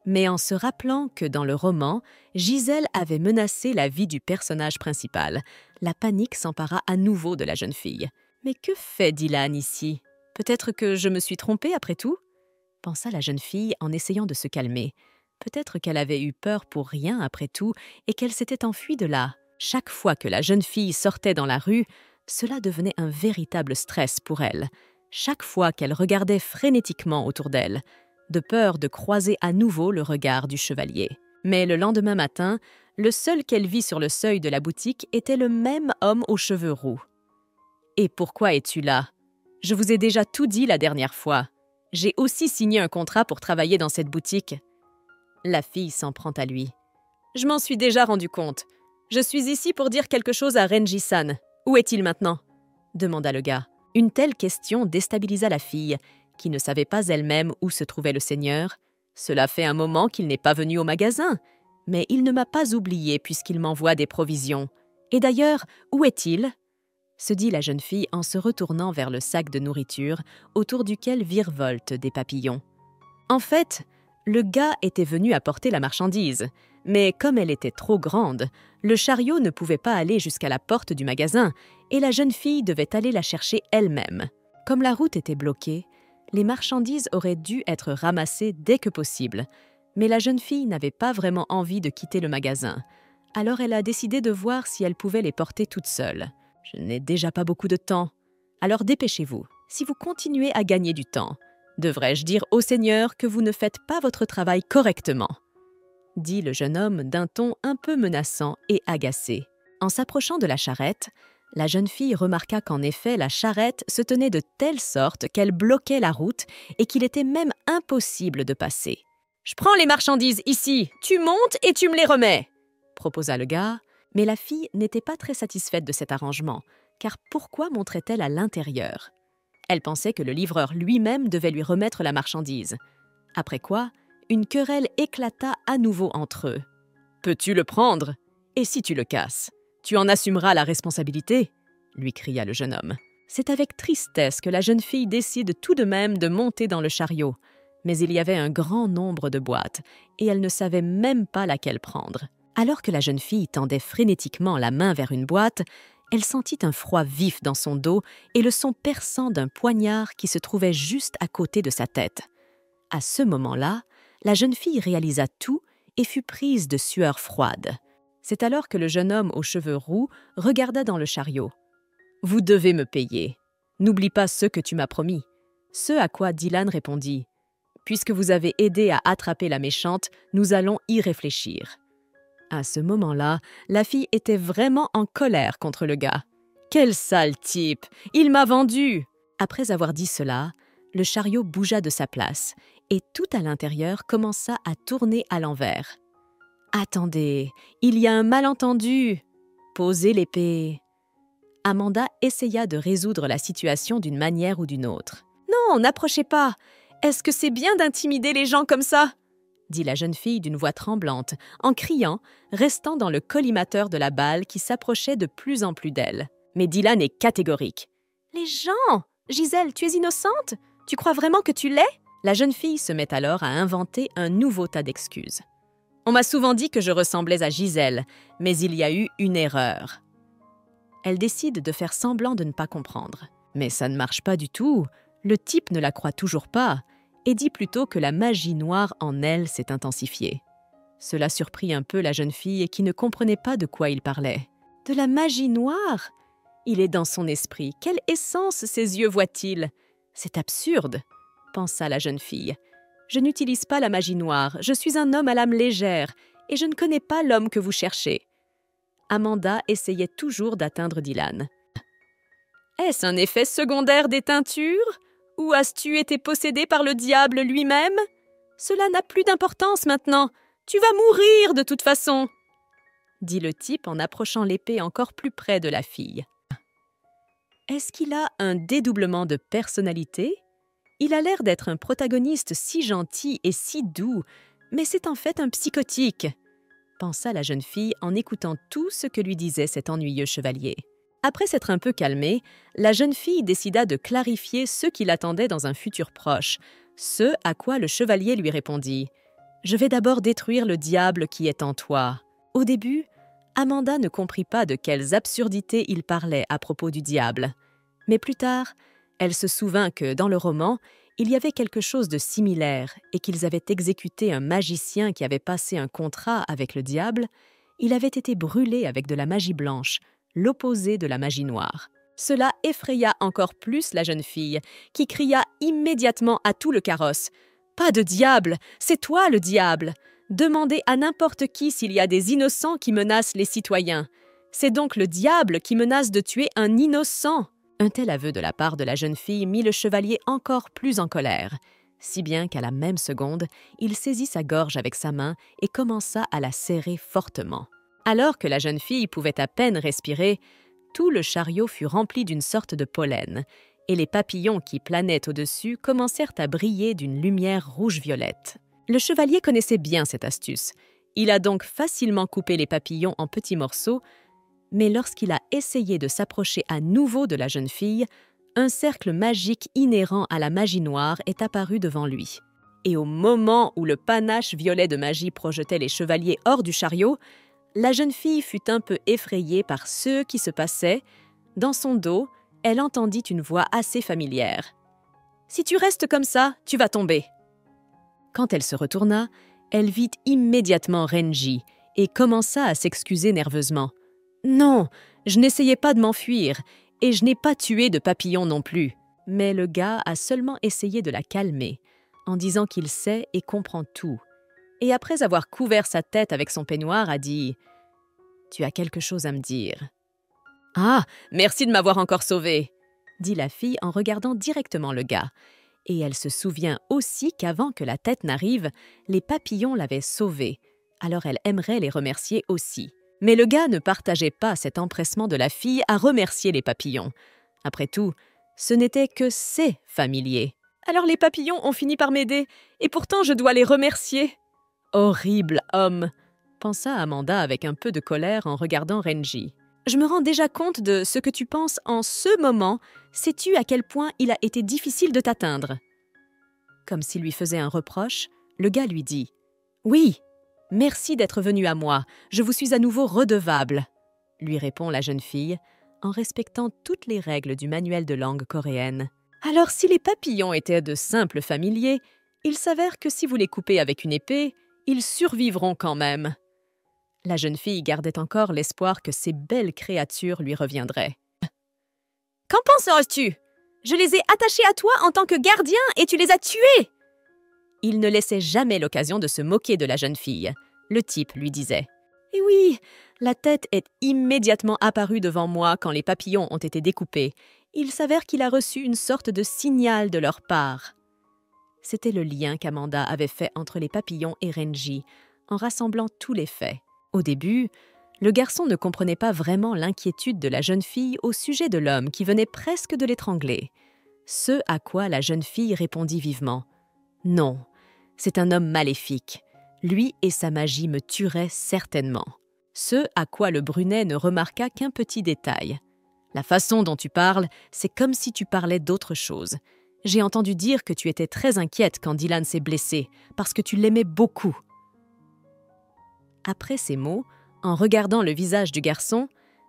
Mais en se rappelant que dans le roman, Gisèle avait menacé la vie du personnage principal, la panique s'empara à nouveau de la jeune fille. « Mais que fait Dylan ici? Peut-être que je me suis trompée après tout ?» pensa la jeune fille en essayant de se calmer. Peut-être qu'elle avait eu peur pour rien après tout et qu'elle s'était enfuie de là. Chaque fois que la jeune fille sortait dans la rue, cela devenait un véritable stress pour elle. Chaque fois qu'elle regardait frénétiquement autour d'elle, de peur de croiser à nouveau le regard du chevalier. Mais le lendemain matin, le seul qu'elle vit sur le seuil de la boutique était le même homme aux cheveux roux. « Et pourquoi es-tu là? Je vous ai déjà tout dit la dernière fois. J'ai aussi signé un contrat pour travailler dans cette boutique. » La fille s'en prend à lui. « Je m'en suis déjà rendu compte. Je suis ici pour dire quelque chose à Renji-san. Où est-il maintenant ?» demanda le gars. Une telle question déstabilisa la fille, qui ne savait pas elle-même où se trouvait le seigneur. « Cela fait un moment qu'il n'est pas venu au magasin, mais il ne m'a pas oublié puisqu'il m'envoie des provisions. Et d'ailleurs, où est-il ?» se dit la jeune fille en se retournant vers le sac de nourriture autour duquel virevoltent des papillons. En fait, le gars était venu apporter la marchandise, mais comme elle était trop grande, le chariot ne pouvait pas aller jusqu'à la porte du magasin et la jeune fille devait aller la chercher elle-même. Comme la route était bloquée, les marchandises auraient dû être ramassées dès que possible, mais la jeune fille n'avait pas vraiment envie de quitter le magasin. Alors elle a décidé de voir si elle pouvait les porter toute seule. « Je n'ai déjà pas beaucoup de temps. Alors dépêchez-vous, si vous continuez à gagner du temps. Devrais-je dire au Seigneur que vous ne faites pas votre travail correctement ?» dit le jeune homme d'un ton un peu menaçant et agacé. En s'approchant de la charrette, la jeune fille remarqua qu'en effet la charrette se tenait de telle sorte qu'elle bloquait la route et qu'il était même impossible de passer. « Je prends les marchandises ici, tu montes et tu me les remets !» proposa le gars. Mais la fille n'était pas très satisfaite de cet arrangement, car pourquoi montrait-elle à l'intérieur? Elle pensait que le livreur lui-même devait lui remettre la marchandise. Après quoi, une querelle éclata à nouveau entre eux. « Peux-tu le prendre? Et si tu le casses, tu en assumeras la responsabilité ?» lui cria le jeune homme. C'est avec tristesse que la jeune fille décide tout de même de monter dans le chariot. Mais il y avait un grand nombre de boîtes, et elle ne savait même pas laquelle prendre. Alors que la jeune fille tendait frénétiquement la main vers une boîte, elle sentit un froid vif dans son dos et le son perçant d'un poignard qui se trouvait juste à côté de sa tête. À ce moment-là, la jeune fille réalisa tout et fut prise de sueur froide. C'est alors que le jeune homme aux cheveux roux regarda dans le chariot. « Vous devez me payer. N'oublie pas ce que tu m'as promis. » Ce à quoi Dylan répondit. « Puisque vous avez aidé à attraper la méchante, nous allons y réfléchir. » À ce moment-là, la fille était vraiment en colère contre le gars. « Quel sale type! Il m'a vendu !» Après avoir dit cela, le chariot bougea de sa place et tout à l'intérieur commença à tourner à l'envers. « Attendez, il y a un malentendu! Posez l'épée !» Amanda essaya de résoudre la situation d'une manière ou d'une autre. « Non, n'approchez pas! Est-ce que c'est bien d'intimider les gens comme ça ?» dit la jeune fille d'une voix tremblante, en criant, restant dans le collimateur de la balle qui s'approchait de plus en plus d'elle. Mais Dylan est catégorique. « Les gens! Gisèle, tu es innocente? Tu crois vraiment que tu l'es ?» La jeune fille se met alors à inventer un nouveau tas d'excuses. « On m'a souvent dit que je ressemblais à Gisèle, mais il y a eu une erreur. » Elle décide de faire semblant de ne pas comprendre. Mais ça ne marche pas du tout. Le type ne la croit toujours pas et dit plutôt que la magie noire en elle s'est intensifiée. Cela surprit un peu la jeune fille qui ne comprenait pas de quoi il parlait. « De la magie noire? Il est dans son esprit. Quelle essence ses yeux voient-ils? C'est absurde, pensa la jeune fille. Je n'utilise pas la magie noire. Je suis un homme à l'âme légère et je ne connais pas l'homme que vous cherchez. » Amanda essayait toujours d'atteindre Dylan. « Est-ce un effet secondaire des teintures? Ou as-tu été possédé par le diable lui-même? Cela n'a plus d'importance maintenant. Tu vas mourir de toute façon, » dit le type en approchant l'épée encore plus près de la fille. Est-ce qu'il a un dédoublement de personnalité? Il a l'air d'être un protagoniste si gentil et si doux, mais c'est en fait un psychotique. pensa la jeune fille en écoutant tout ce que lui disait cet ennuyeux chevalier. Après s'être un peu calmée, la jeune fille décida de clarifier ce qui l'attendait dans un futur proche, ce à quoi le chevalier lui répondit « Je vais d'abord détruire le diable qui est en toi. » Au début, Amanda ne comprit pas de quelles absurdités il parlait à propos du diable. Mais plus tard, elle se souvint que, dans le roman, il y avait quelque chose de similaire et qu'ils avaient exécuté un magicien qui avait passé un contrat avec le diable. Il avait été brûlé avec de la magie blanche, l'opposé de la magie noire. Cela effraya encore plus la jeune fille, qui cria immédiatement à tout le carrosse « Pas de diable, c'est toi le diable ! Demandez à n'importe qui s'il y a des innocents qui menacent les citoyens. C'est donc le diable qui menace de tuer un innocent !» Un tel aveu de la part de la jeune fille mit le chevalier encore plus en colère, si bien qu'à la même seconde, il saisit sa gorge avec sa main et commença à la serrer fortement. Alors que la jeune fille pouvait à peine respirer, tout le chariot fut rempli d'une sorte de pollen, et les papillons qui planaient au-dessus commencèrent à briller d'une lumière rouge-violette. Le chevalier connaissait bien cette astuce. Il a donc facilement coupé les papillons en petits morceaux, mais lorsqu'il a essayé de s'approcher à nouveau de la jeune fille, un cercle magique inhérent à la magie noire est apparu devant lui. Et au moment où le panache violet de magie projetait les chevaliers hors du chariot, la jeune fille fut un peu effrayée par ce qui se passait. Dans son dos, elle entendit une voix assez familière. « Si tu restes comme ça, tu vas tomber. » Quand elle se retourna, elle vit immédiatement Renji et commença à s'excuser nerveusement. « Non, je n'essayais pas de m'enfuir, et je n'ai pas tué de papillon non plus. » Mais le gars a seulement essayé de la calmer, en disant qu'il sait et comprend tout. Et après avoir couvert sa tête avec son peignoir, a dit « Tu as quelque chose à me dire. »« Ah, merci de m'avoir encore sauvée !» dit la fille en regardant directement le gars. Et elle se souvient aussi qu'avant que la tête n'arrive, les papillons l'avaient sauvée, alors elle aimerait les remercier aussi. Mais le gars ne partageait pas cet empressement de la fille à remercier les papillons. Après tout, ce n'était que ses familiers. Alors les papillons ont fini par m'aider, et pourtant je dois les remercier. Horrible homme, pensa Amanda avec un peu de colère en regardant Renji. Je me rends déjà compte de ce que tu penses en ce moment. Sais-tu à quel point il a été difficile de t'atteindre? Comme s'il lui faisait un reproche, le gars lui dit « Oui, merci d'être venu à moi, je vous suis à nouveau redevable », lui répond la jeune fille, en respectant toutes les règles du manuel de langue coréenne. Alors si les papillons étaient de simples familiers, il s'avère que si vous les coupez avec une épée, ils survivront quand même. La jeune fille gardait encore l'espoir que ces belles créatures lui reviendraient. « Qu'en penses-tu? Je les ai attachés à toi en tant que gardien et tu les as tués !» Il ne laissait jamais l'occasion de se moquer de la jeune fille. Le type lui disait « Et oui, la tête est immédiatement apparue devant moi quand les papillons ont été découpés. Il s'avère qu'il a reçu une sorte de signal de leur part. » C'était le lien qu'Amanda avait fait entre les papillons et Renji, en rassemblant tous les faits. Au début, le garçon ne comprenait pas vraiment l'inquiétude de la jeune fille au sujet de l'homme qui venait presque de l'étrangler. Ce à quoi la jeune fille répondit vivement « Non, c'est un homme maléfique. Lui et sa magie me tueraient certainement. » Ce à quoi le brunet ne remarqua qu'un petit détail. « La façon dont tu parles, c'est comme si tu parlais d'autre chose. J'ai entendu dire que tu étais très inquiète quand Dylan s'est blessé, parce que tu l'aimais beaucoup. » Après ces mots, en regardant le visage du garçon,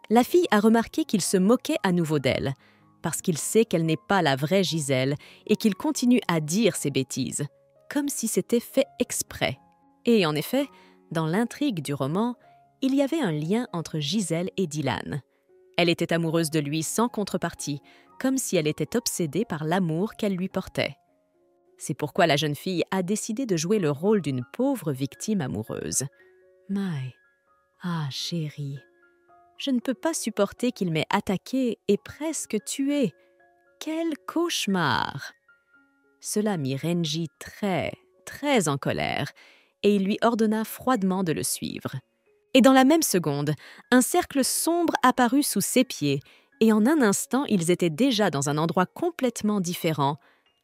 la fille a remarqué qu'il se moquait à nouveau d'elle, parce qu'il sait qu'elle n'est pas la vraie Gisèle et qu'il continue à dire ces bêtises, comme si c'était fait exprès. Et en effet, dans l'intrigue du roman, il y avait un lien entre Gisèle et Dylan. Elle était amoureuse de lui sans contrepartie, comme si elle était obsédée par l'amour qu'elle lui portait. C'est pourquoi la jeune fille a décidé de jouer le rôle d'une pauvre victime amoureuse. My, ah chérie, je ne peux pas supporter qu'il m'ait attaquée et presque tuée. Quel cauchemar! Cela mit Renji très en colère, et il lui ordonna froidement de le suivre. Et dans la même seconde, un cercle sombre apparut sous ses pieds, et en un instant, ils étaient déjà dans un endroit complètement différent.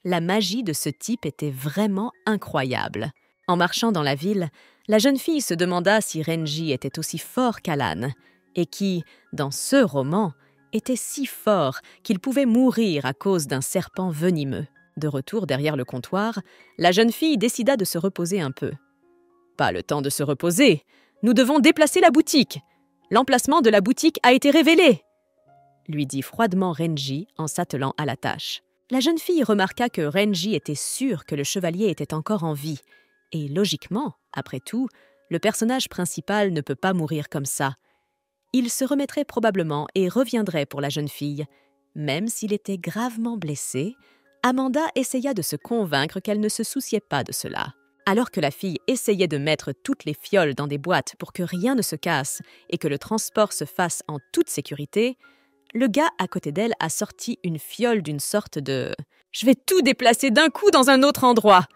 La magie de ce type était vraiment incroyable. En marchant dans la ville, La jeune fille se demanda si Renji était aussi fort qu'Alan, et qui, dans ce roman, était si fort qu'il pouvait mourir à cause d'un serpent venimeux. De retour derrière le comptoir, la jeune fille décida de se reposer un peu. « Pas le temps de se reposer. Nous devons déplacer la boutique. L'emplacement de la boutique a été révélé !» lui dit froidement Renji en s'attelant à la tâche. La jeune fille remarqua que Renji était sûr que le chevalier était encore en vie. Et logiquement, après tout, le personnage principal ne peut pas mourir comme ça. Il se remettrait probablement et reviendrait pour la jeune fille. Même s'il était gravement blessé, Amanda essaya de se convaincre qu'elle ne se souciait pas de cela. Alors que la fille essayait de mettre toutes les fioles dans des boîtes pour que rien ne se casse et que le transport se fasse en toute sécurité, le gars à côté d'elle a sorti une fiole d'une sorte de « Je vais tout déplacer d'un coup dans un autre endroit !»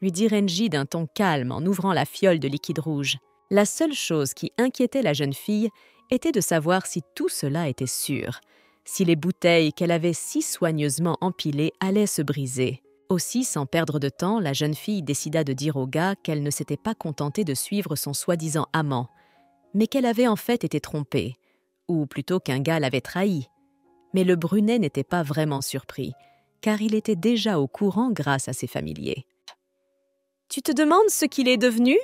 lui dit Renji d'un ton calme en ouvrant la fiole de liquide rouge. La seule chose qui inquiétait la jeune fille était de savoir si tout cela était sûr, si les bouteilles qu'elle avait si soigneusement empilées allaient se briser. Aussi, sans perdre de temps, la jeune fille décida de dire au gars qu'elle ne s'était pas contentée de suivre son soi-disant amant, mais qu'elle avait en fait été trompée, ou plutôt qu'un gars l'avait trahie. Mais le brunet n'était pas vraiment surpris, car il était déjà au courant grâce à ses familiers. « Tu te demandes ce qu'il est devenu ?»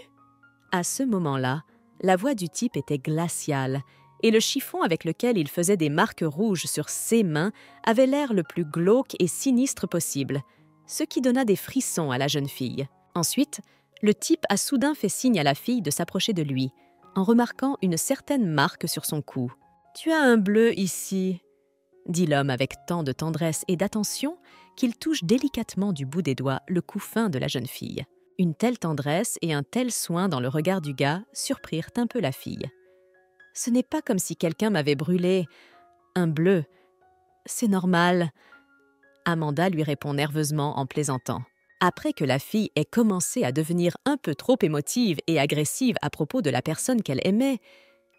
À ce moment-là, la voix du type était glaciale, et le chiffon avec lequel il faisait des marques rouges sur ses mains avait l'air le plus glauque et sinistre possible, ce qui donna des frissons à la jeune fille. Ensuite, le type a soudain fait signe à la fille de s'approcher de lui, en remarquant une certaine marque sur son cou. « Tu as un bleu ici », dit l'homme avec tant de tendresse et d'attention qu'il touche délicatement du bout des doigts le cou fin de la jeune fille. Une telle tendresse et un tel soin dans le regard du gars surprirent un peu la fille. « Ce n'est pas comme si quelqu'un m'avait brûlé. Un bleu. C'est normal. » Amanda lui répond nerveusement en plaisantant. Après que la fille ait commencé à devenir un peu trop émotive et agressive à propos de la personne qu'elle aimait,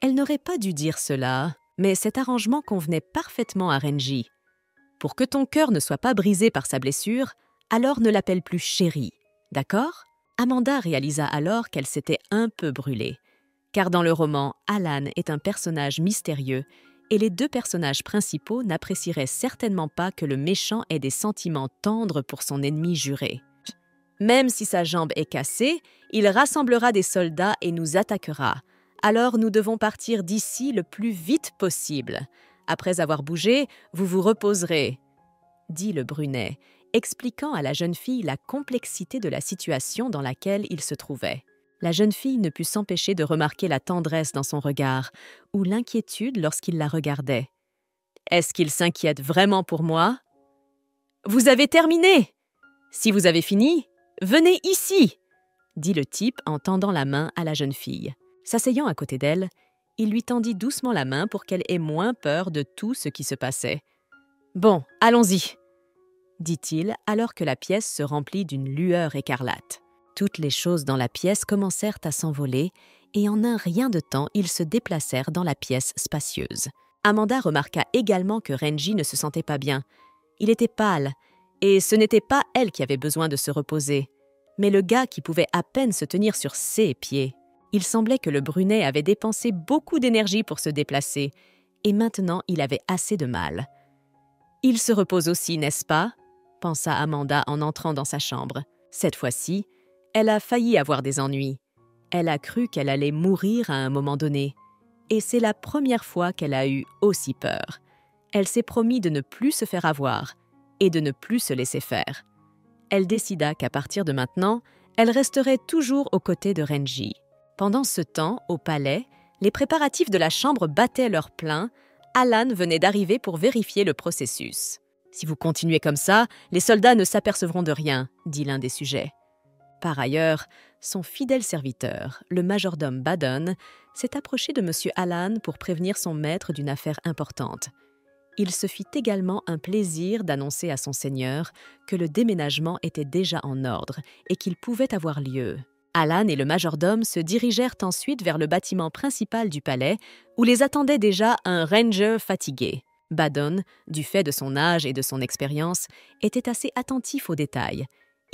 elle n'aurait pas dû dire cela, mais cet arrangement convenait parfaitement à Renji. Pour que ton cœur ne soit pas brisé par sa blessure, alors ne l'appelle plus chérie, d'accord ? Amanda réalisa alors qu'elle s'était un peu brûlée, car dans le roman, Alan est un personnage mystérieux et les deux personnages principaux n'apprécieraient certainement pas que le méchant ait des sentiments tendres pour son ennemi juré. Même si sa jambe est cassée, il rassemblera des soldats et nous attaquera. Alors nous devons partir d'ici le plus vite possible. Après avoir bougé, vous vous reposerez, dit le brunet, expliquant à la jeune fille la complexité de la situation dans laquelle il se trouvait. La jeune fille ne put s'empêcher de remarquer la tendresse dans son regard ou l'inquiétude lorsqu'il la regardait. « Est-ce qu'il s'inquiète vraiment pour moi ? » « Vous avez terminé ! Si vous avez fini, venez ici !» dit le type en tendant la main à la jeune fille. S'asseyant à côté d'elle, il lui tendit doucement la main pour qu'elle ait moins peur de tout ce qui se passait. « Bon, allons-y !» dit-il alors que la pièce se remplit d'une lueur écarlate. Toutes les choses dans la pièce commencèrent à s'envoler et en un rien de temps, ils se déplacèrent dans la pièce spacieuse. Amanda remarqua également que Renji ne se sentait pas bien. Il était pâle et ce n'était pas elle qui avait besoin de se reposer, mais le gars qui pouvait à peine se tenir sur ses pieds. Il semblait que le brunet avait dépensé beaucoup d'énergie pour se déplacer et maintenant il avait assez de mal. « Il se repose aussi, n'est-ce pas ?» pensa Amanda en entrant dans sa chambre. Cette fois-ci, elle a failli avoir des ennuis. Elle a cru qu'elle allait mourir à un moment donné. Et c'est la première fois qu'elle a eu aussi peur. Elle s'est promis de ne plus se faire avoir et de ne plus se laisser faire. Elle décida qu'à partir de maintenant, elle resterait toujours aux côtés de Renji. Pendant ce temps, au palais, les préparatifs de la chambre battaient leur plein. Alan venait d'arriver pour vérifier le processus. « Si vous continuez comme ça, les soldats ne s'apercevront de rien », dit l'un des sujets. Par ailleurs, son fidèle serviteur, le majordome Badon, s'est approché de M. Alan pour prévenir son maître d'une affaire importante. Il se fit également un plaisir d'annoncer à son seigneur que le déménagement était déjà en ordre et qu'il pouvait avoir lieu. Alan et le majordome se dirigèrent ensuite vers le bâtiment principal du palais où les attendait déjà un ranger fatigué. Badon, du fait de son âge et de son expérience, était assez attentif aux détails.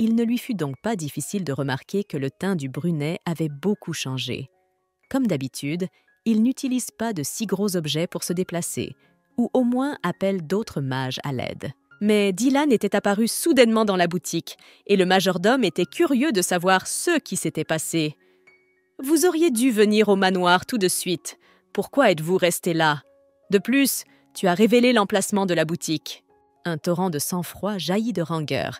Il ne lui fut donc pas difficile de remarquer que le teint du brunet avait beaucoup changé. Comme d'habitude, il n'utilise pas de si gros objets pour se déplacer, ou au moins appelle d'autres mages à l'aide. Mais Dylan était apparu soudainement dans la boutique, et le majordome était curieux de savoir ce qui s'était passé. « Vous auriez dû venir au manoir tout de suite. Pourquoi êtes-vous resté là? De plus, tu as révélé l'emplacement de la boutique. » Un torrent de sang-froid jaillit de Ranger,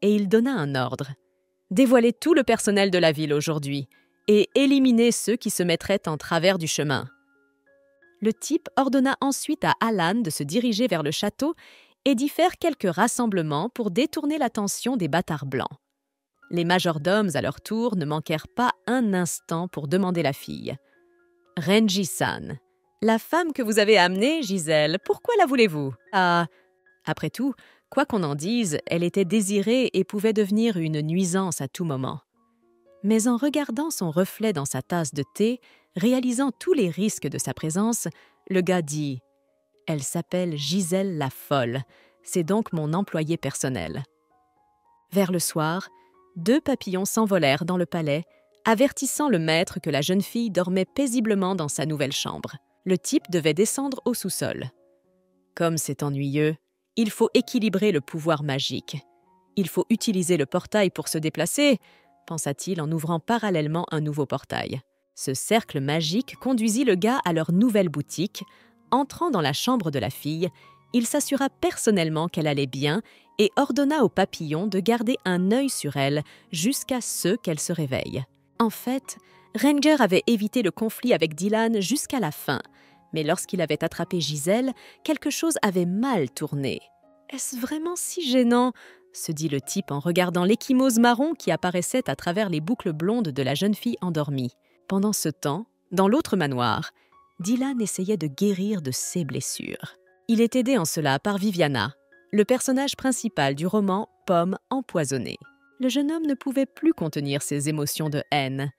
et il donna un ordre. « Dévoilez tout le personnel de la ville aujourd'hui, et éliminez ceux qui se mettraient en travers du chemin. » Le type ordonna ensuite à Alan de se diriger vers le château et d'y faire quelques rassemblements pour détourner l'attention des bâtards blancs. Les majordomes, à leur tour, ne manquèrent pas un instant pour demander la fille. « Renji-san, la femme que vous avez amenée, Gisèle, pourquoi la voulez-vous? » Ah, après tout, quoi qu'on en dise, elle était désirée et pouvait devenir une nuisance à tout moment. Mais en regardant son reflet dans sa tasse de thé, réalisant tous les risques de sa présence, le gars dit « Elle s'appelle Gisèle la Folle, c'est donc mon employé personnel. » Vers le soir, 2 papillons s'envolèrent dans le palais, avertissant le maître que la jeune fille dormait paisiblement dans sa nouvelle chambre. Le type devait descendre au sous-sol. Comme c'est ennuyeux, il faut équilibrer le pouvoir magique. Il faut utiliser le portail pour se déplacer, pensa-t-il en ouvrant parallèlement un nouveau portail. Ce cercle magique conduisit le gars à leur nouvelle boutique. Entrant dans la chambre de la fille, il s'assura personnellement qu'elle allait bien et ordonna aux papillons de garder un œil sur elle jusqu'à ce qu'elle se réveille. En fait, Ranger avait évité le conflit avec Dylan jusqu'à la fin, mais lorsqu'il avait attrapé Gisèle, quelque chose avait mal tourné. « Est-ce vraiment si gênant ?» se dit le type en regardant l'échymose marron qui apparaissait à travers les boucles blondes de la jeune fille endormie. Pendant ce temps, dans l'autre manoir, Dylan essayait de guérir de ses blessures. Il est aidé en cela par Viviana, le personnage principal du roman Pomme empoisonnée. Le jeune homme ne pouvait plus contenir ses émotions de haine.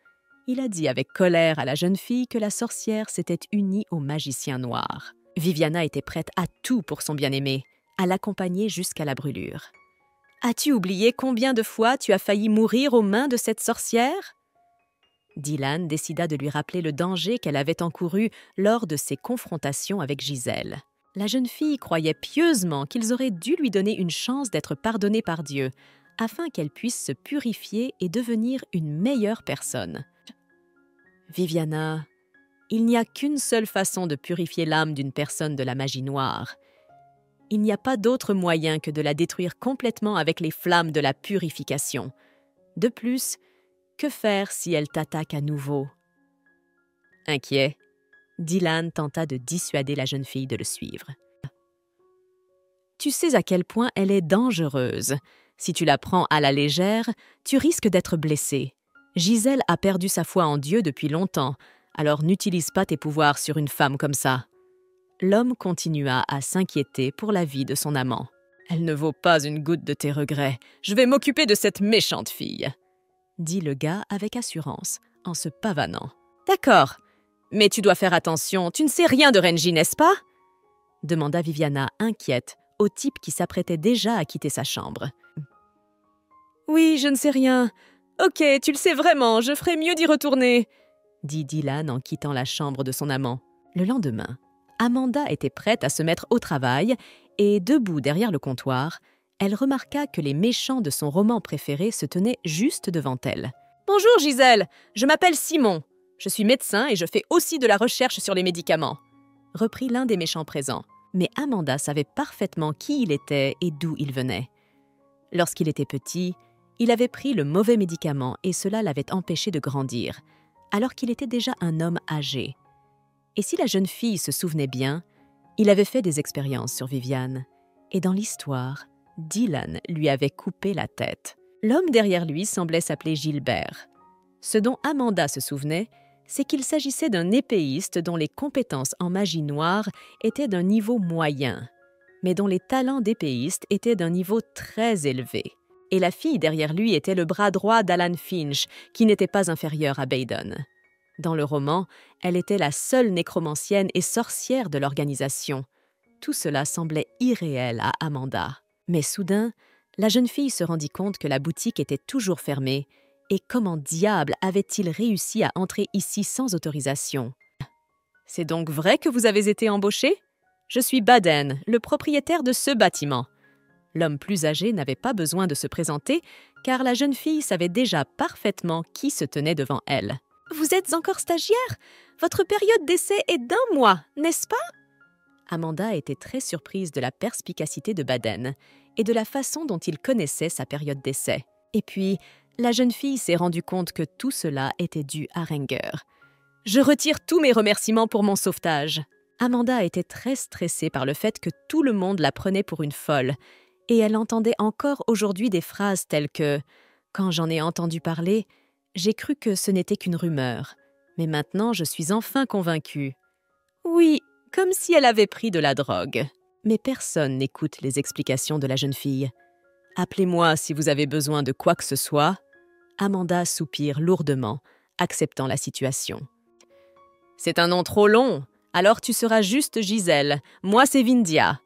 Il a dit avec colère à la jeune fille que la sorcière s'était unie au magicien noir. Viviana était prête à tout pour son bien-aimé, à l'accompagner jusqu'à la brûlure. « As-tu oublié combien de fois tu as failli mourir aux mains de cette sorcière ?» Dylan décida de lui rappeler le danger qu'elle avait encouru lors de ses confrontations avec Gisèle. La jeune fille croyait pieusement qu'ils auraient dû lui donner une chance d'être pardonnée par Dieu, afin qu'elle puisse se purifier et devenir une meilleure personne. « Viviana, il n'y a qu'une seule façon de purifier l'âme d'une personne de la magie noire. Il n'y a pas d'autre moyen que de la détruire complètement avec les flammes de la purification. De plus, que faire si elle t'attaque à nouveau? » Inquiet, Dylan tenta de dissuader la jeune fille de le suivre. « Tu sais à quel point elle est dangereuse. Si tu la prends à la légère, tu risques d'être blessée. Gisèle a perdu sa foi en Dieu depuis longtemps, alors n'utilise pas tes pouvoirs sur une femme comme ça. » L'homme continua à s'inquiéter pour la vie de son amant. « Elle ne vaut pas une goutte de tes regrets. Je vais m'occuper de cette méchante fille, » dit le gars avec assurance, en se pavanant. « D'accord, mais tu dois faire attention, tu ne sais rien de Renji, n'est-ce pas ?» demanda Viviana, inquiète, au type qui s'apprêtait déjà à quitter sa chambre. « Oui, je ne sais rien. Ok, tu le sais vraiment, je ferais mieux d'y retourner, » dit Dylan en quittant la chambre de son amant. Le lendemain, Amanda était prête à se mettre au travail et, debout derrière le comptoir, elle remarqua que les méchants de son roman préféré se tenaient juste devant elle. « Bonjour Gisèle, je m'appelle Simon. Je suis médecin et je fais aussi de la recherche sur les médicaments, » reprit l'un des méchants présents. Mais Amanda savait parfaitement qui il était et d'où il venait. Lorsqu'il était petit, il avait pris le mauvais médicament et cela l'avait empêché de grandir, alors qu'il était déjà un homme âgé. Et si la jeune fille se souvenait bien, il avait fait des expériences sur Viviane. Et dans l'histoire, Dylan lui avait coupé la tête. L'homme derrière lui semblait s'appeler Gilbert. Ce dont Amanda se souvenait, c'est qu'il s'agissait d'un épéiste dont les compétences en magie noire étaient d'un niveau moyen, mais dont les talents d'épéiste étaient d'un niveau très élevé. Et la fille derrière lui était le bras droit d'Alan Finch, qui n'était pas inférieur à Baydon. Dans le roman, elle était la seule nécromancienne et sorcière de l'organisation. Tout cela semblait irréel à Amanda. Mais soudain, La jeune fille se rendit compte que la boutique était toujours fermée, et comment diable avait-il réussi à entrer ici sans autorisation? « C'est donc vrai que vous avez été embauché? Je suis Baden, le propriétaire de ce bâtiment. » L'homme plus âgé n'avait pas besoin de se présenter, car la jeune fille savait déjà parfaitement qui se tenait devant elle. « Vous êtes encore stagiaire? Votre période d'essai est d'1 mois, n'est-ce pas? » Amanda était très surprise de la perspicacité de Baden et de la façon dont il connaissait sa période d'essai. Et puis, la jeune fille s'est rendue compte que tout cela était dû à Renger. « Je retire tous mes remerciements pour mon sauvetage. » Amanda était très stressée par le fait que tout le monde la prenait pour une folle, et elle entendait encore aujourd'hui des phrases telles que « Quand j'en ai entendu parler, j'ai cru que ce n'était qu'une rumeur, mais maintenant je suis enfin convaincue. » Oui, comme si elle avait pris de la drogue. Mais personne n'écoute les explications de la jeune fille. « Appelez-moi si vous avez besoin de quoi que ce soit. » Amanda soupire lourdement, acceptant la situation. « C'est un nom trop long, alors tu seras juste Gisèle. Moi, c'est Vindia. »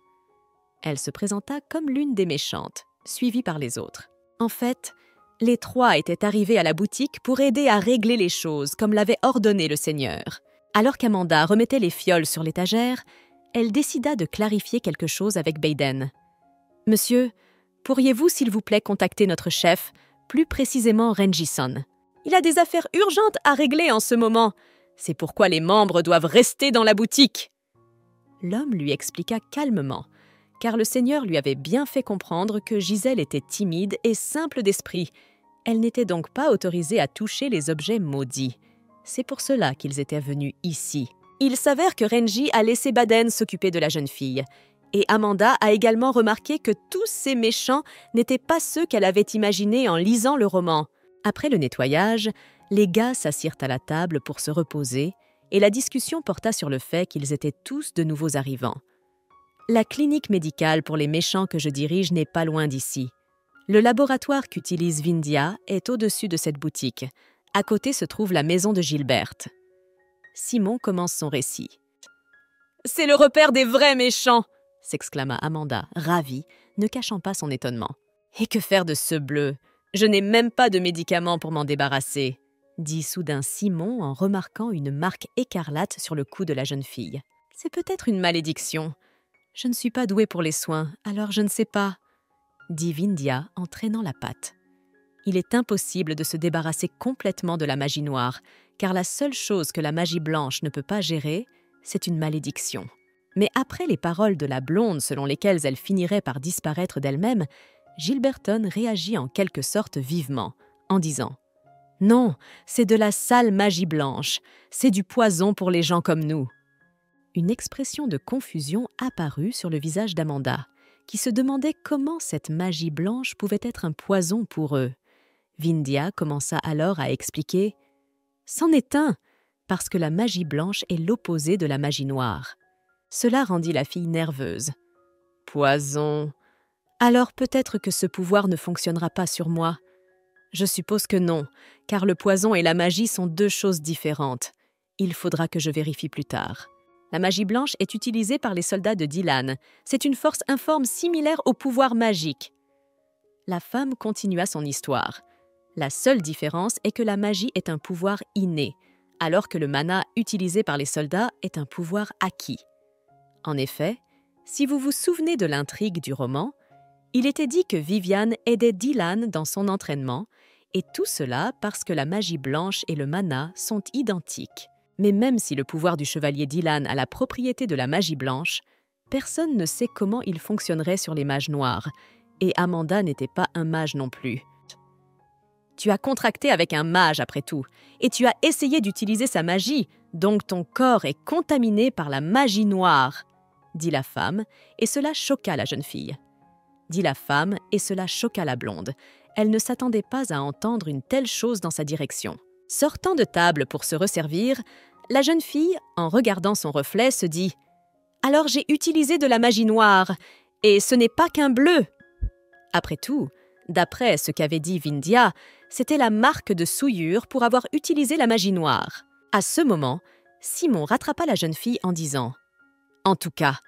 Elle se présenta comme l'une des méchantes, suivie par les autres. En fait, les 3 étaient arrivés à la boutique pour aider à régler les choses, comme l'avait ordonné le Seigneur. Alors qu'Amanda remettait les fioles sur l'étagère, elle décida de clarifier quelque chose avec Baden. « Monsieur, pourriez-vous s'il vous plaît contacter notre chef, plus précisément Rengison? Il a des affaires urgentes à régler en ce moment. C'est pourquoi les membres doivent rester dans la boutique. » L'homme lui expliqua calmement, car le Seigneur lui avait bien fait comprendre que Gisèle était timide et simple d'esprit. Elle n'était donc pas autorisée à toucher les objets maudits. C'est pour cela qu'ils étaient venus ici. Il s'avère que Renji a laissé Baden s'occuper de la jeune fille. Et Amanda a également remarqué que tous ces méchants n'étaient pas ceux qu'elle avait imaginés en lisant le roman. Après le nettoyage, les gars s'assirent à la table pour se reposer et la discussion porta sur le fait qu'ils étaient tous de nouveaux arrivants. La clinique médicale pour les méchants que je dirige n'est pas loin d'ici. Le laboratoire qu'utilise Vindia est au-dessus de cette boutique. À côté se trouve la maison de Gilberte. Simon commence son récit. « C'est le repère des vrais méchants !» s'exclama Amanda, ravie, ne cachant pas son étonnement. « Et que faire de ce bleu? Je n'ai même pas de médicaments pour m'en débarrasser !» dit soudain Simon en remarquant une marque écarlate sur le cou de la jeune fille. « C'est peut-être une malédiction. Je ne suis pas douée pour les soins, alors je ne sais pas, » dit Vindia en traînant la patte. Il est impossible de se débarrasser complètement de la magie noire, car la seule chose que la magie blanche ne peut pas gérer, c'est une malédiction. Mais après les paroles de la blonde selon lesquelles elle finirait par disparaître d'elle-même, Gilberton réagit en quelque sorte vivement, en disant « Non, c'est de la sale magie blanche, c'est du poison pour les gens comme nous. » Une expression de confusion apparut sur le visage d'Amanda, qui se demandait comment cette magie blanche pouvait être un poison pour eux. Vindia commença alors à expliquer « C'en est un, parce que la magie blanche est l'opposé de la magie noire. » Cela rendit la fille nerveuse. « Poison. Alors peut-être que ce pouvoir ne fonctionnera pas sur moi. Je suppose que non, car le poison et la magie sont 2 choses différentes. Il faudra que je vérifie plus tard. La magie blanche est utilisée par les soldats de Dylan. C'est une force informe similaire au pouvoir magique. » La femme continua son histoire. La seule différence est que la magie est un pouvoir inné, alors que le mana utilisé par les soldats est un pouvoir acquis. En effet, si vous vous souvenez de l'intrigue du roman, il était dit que Viviane aidait Dylan dans son entraînement, et tout cela parce que la magie blanche et le mana sont identiques. Mais même si le pouvoir du chevalier Dylan a la propriété de la magie blanche, personne ne sait comment il fonctionnerait sur les mages noirs, et Amanda n'était pas un mage non plus. « Tu as contracté avec un mage après tout, et tu as essayé d'utiliser sa magie, donc ton corps est contaminé par la magie noire, » dit la femme, et cela choqua la jeune fille. Dit la femme, et cela choqua la blonde. Elle ne s'attendait pas à entendre une telle chose dans sa direction. Sortant de table pour se resservir, la jeune fille, en regardant son reflet, se dit « Alors j'ai utilisé de la magie noire, et ce n'est pas qu'un bleu !» Après tout, d'après ce qu'avait dit Vindia, c'était la marque de souillure pour avoir utilisé la magie noire. À ce moment, Simon rattrapa la jeune fille en disant « En tout cas,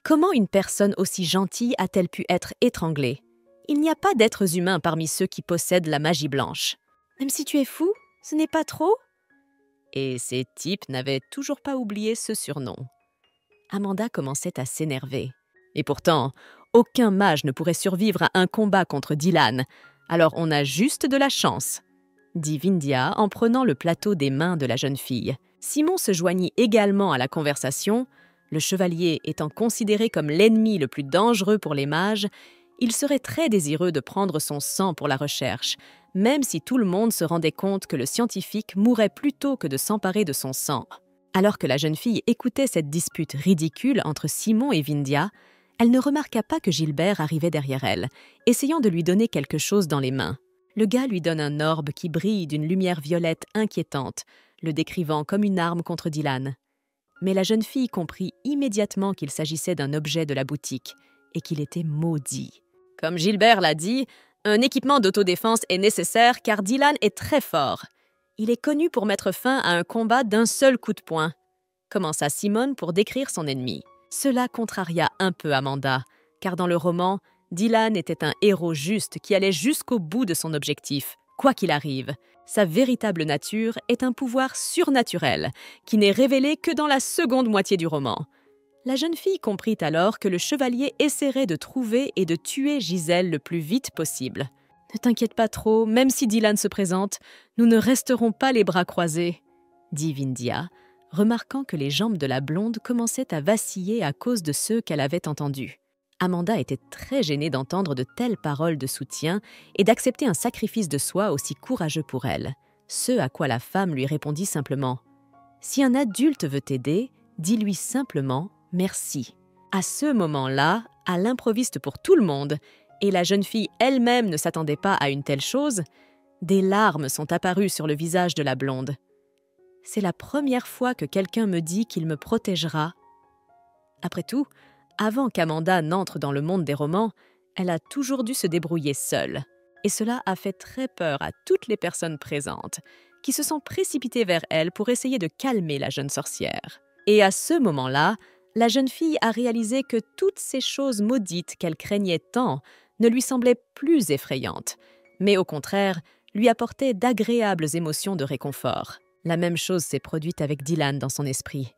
comment une personne aussi gentille a-t-elle pu être étranglée? Il n'y a pas d'êtres humains parmi ceux qui possèdent la magie blanche. Même si tu es fou, ce n'est pas trop ?» Et ces types n'avaient toujours pas oublié ce surnom. Amanda commençait à s'énerver. Et pourtant, aucun mage ne pourrait survivre à un combat contre Dylan. Alors on a juste de la chance, dit Vindia en prenant le plateau des mains de la jeune fille. Simon se joignit également à la conversation. Le chevalier étant considéré comme l'ennemi le plus dangereux pour les mages, il serait très désireux de prendre son sang pour la recherche, même si tout le monde se rendait compte que le scientifique mourrait plutôt que de s'emparer de son sang. Alors que la jeune fille écoutait cette dispute ridicule entre Simon et Vindia, elle ne remarqua pas que Gilbert arrivait derrière elle, essayant de lui donner quelque chose dans les mains. Le gars lui donne un orbe qui brille d'une lumière violette inquiétante, le décrivant comme une arme contre Dylan. Mais la jeune fille comprit immédiatement qu'il s'agissait d'un objet de la boutique et qu'il était maudit. Comme Gilbert l'a dit, un équipement d'autodéfense est nécessaire car Dylan est très fort. Il est connu pour mettre fin à un combat d'un seul coup de poing, commença Simone pour décrire son ennemi. Cela contraria un peu Amanda, car dans le roman, Dylan était un héros juste qui allait jusqu'au bout de son objectif, quoi qu'il arrive. Sa véritable nature est un pouvoir surnaturel, qui n'est révélé que dans la seconde moitié du roman. La jeune fille comprit alors que le chevalier essaierait de trouver et de tuer Gisèle le plus vite possible. « Ne t'inquiète pas trop, même si Dylan se présente, nous ne resterons pas les bras croisés, » dit Vindia, remarquant que les jambes de la blonde commençaient à vaciller à cause de ceux qu'elle avait entendus. Amanda était très gênée d'entendre de telles paroles de soutien et d'accepter un sacrifice de soi aussi courageux pour elle. Ce à quoi la femme lui répondit simplement « Si un adulte veut t'aider, dis-lui simplement « merci ». À ce moment-là, à l'improviste pour tout le monde, et la jeune fille elle-même ne s'attendait pas à une telle chose, des larmes sont apparues sur le visage de la blonde. « C'est la première fois que quelqu'un me dit qu'il me protégera. » Après tout, avant qu'Amanda n'entre dans le monde des romans, elle a toujours dû se débrouiller seule. Et cela a fait très peur à toutes les personnes présentes, qui se sont précipitées vers elle pour essayer de calmer la jeune sorcière. Et à ce moment-là, la jeune fille a réalisé que toutes ces choses maudites qu'elle craignait tant ne lui semblaient plus effrayantes, mais au contraire, lui apportaient d'agréables émotions de réconfort. La même chose s'est produite avec Dylan dans son esprit.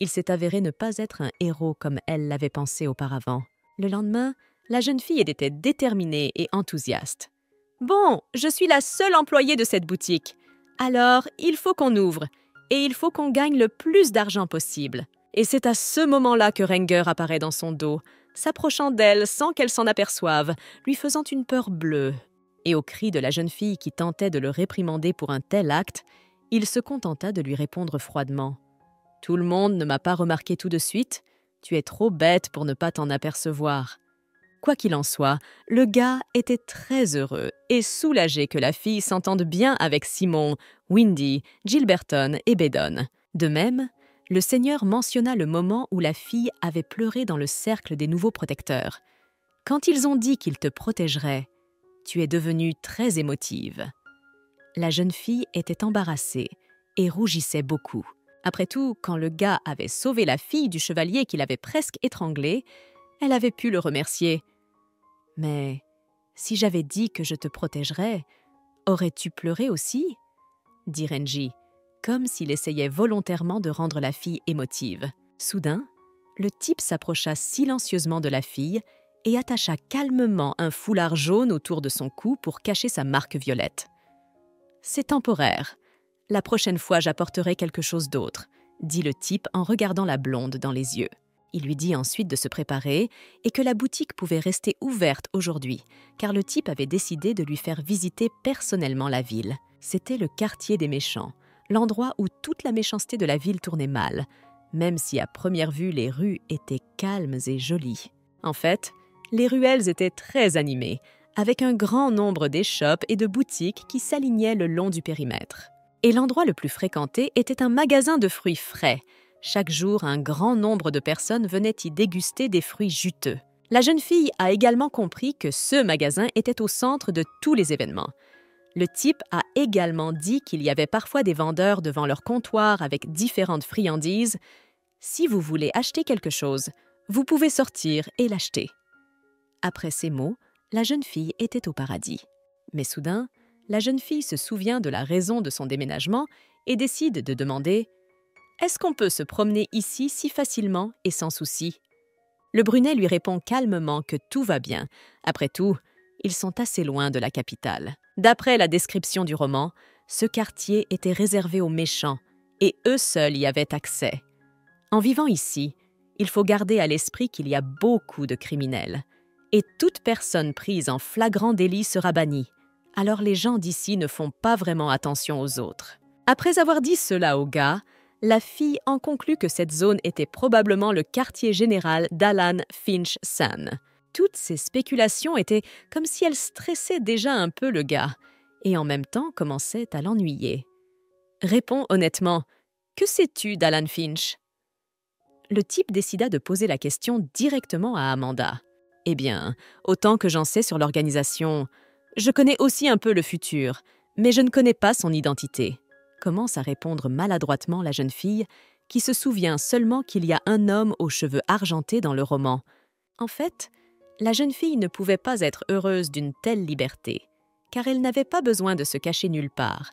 Il s'est avéré ne pas être un héros comme elle l'avait pensé auparavant. Le lendemain, la jeune fille était déterminée et enthousiaste. « Bon, je suis la seule employée de cette boutique. Alors, il faut qu'on ouvre, et il faut qu'on gagne le plus d'argent possible. » Et c'est à ce moment-là que Renger apparaît dans son dos, s'approchant d'elle sans qu'elle s'en aperçoive, lui faisant une peur bleue. Et au cri de la jeune fille qui tentait de le réprimander pour un tel acte, il se contenta de lui répondre froidement. « Tout le monde ne m'a pas remarqué tout de suite. Tu es trop bête pour ne pas t'en apercevoir. » Quoi qu'il en soit, le gars était très heureux et soulagé que la fille s'entende bien avec Simon, Windy, Gilberton et Bédon. De même, le seigneur mentionna le moment où la fille avait pleuré dans le cercle des nouveaux protecteurs. « Quand ils ont dit qu'ils te protégeraient, tu es devenue très émotive. » La jeune fille était embarrassée et rougissait beaucoup. Après tout, quand le gars avait sauvé la fille du chevalier qu'il avait presque étranglée, elle avait pu le remercier. « Mais si j'avais dit que je te protégerais, aurais-tu pleuré aussi ?» dit Renji, comme s'il essayait volontairement de rendre la fille émotive. Soudain, le type s'approcha silencieusement de la fille et attacha calmement un foulard jaune autour de son cou pour cacher sa marque violette. « C'est temporaire. La prochaine fois, j'apporterai quelque chose d'autre, » dit le type en regardant la blonde dans les yeux. Il lui dit ensuite de se préparer et que la boutique pouvait rester ouverte aujourd'hui, car le type avait décidé de lui faire visiter personnellement la ville. C'était le quartier des méchants, l'endroit où toute la méchanceté de la ville tournait mal, même si à première vue les rues étaient calmes et jolies. En fait, les ruelles étaient très animées, avec un grand nombre d'échoppes et de boutiques qui s'alignaient le long du périmètre. Et l'endroit le plus fréquenté était un magasin de fruits frais. Chaque jour, un grand nombre de personnes venaient y déguster des fruits juteux. La jeune fille a également compris que ce magasin était au centre de tous les événements. Le type a également dit qu'il y avait parfois des vendeurs devant leur comptoir avec différentes friandises. « Si vous voulez acheter quelque chose, vous pouvez sortir et l'acheter. » Après ces mots, La jeune fille était au paradis. Mais soudain, la jeune fille se souvient de la raison de son déménagement et décide de demander « Est-ce qu'on peut se promener ici si facilement et sans souci ?» Le brunet lui répond calmement que tout va bien. Après tout, ils sont assez loin de la capitale. D'après la description du roman, ce quartier était réservé aux méchants et eux seuls y avaient accès. En vivant ici, il faut garder à l'esprit qu'il y a beaucoup de criminels. Et toute personne prise en flagrant délit sera bannie. Alors les gens d'ici ne font pas vraiment attention aux autres. Après avoir dit cela au gars, la fille en conclut que cette zone était probablement le quartier général d'Alan Finch San. Toutes ces spéculations étaient comme si elles stressaient déjà un peu le gars, et en même temps commençaient à l'ennuyer. Réponds honnêtement, que sais-tu d'Alan Finch? Le type décida de poser la question directement à Amanda. Eh bien, autant que j'en sais sur l'organisation, je connais aussi un peu le futur, mais je ne connais pas son identité. Commence à répondre maladroitement la jeune fille, qui se souvient seulement qu'il y a un homme aux cheveux argentés dans le roman. En fait, la jeune fille ne pouvait pas être heureuse d'une telle liberté, car elle n'avait pas besoin de se cacher nulle part,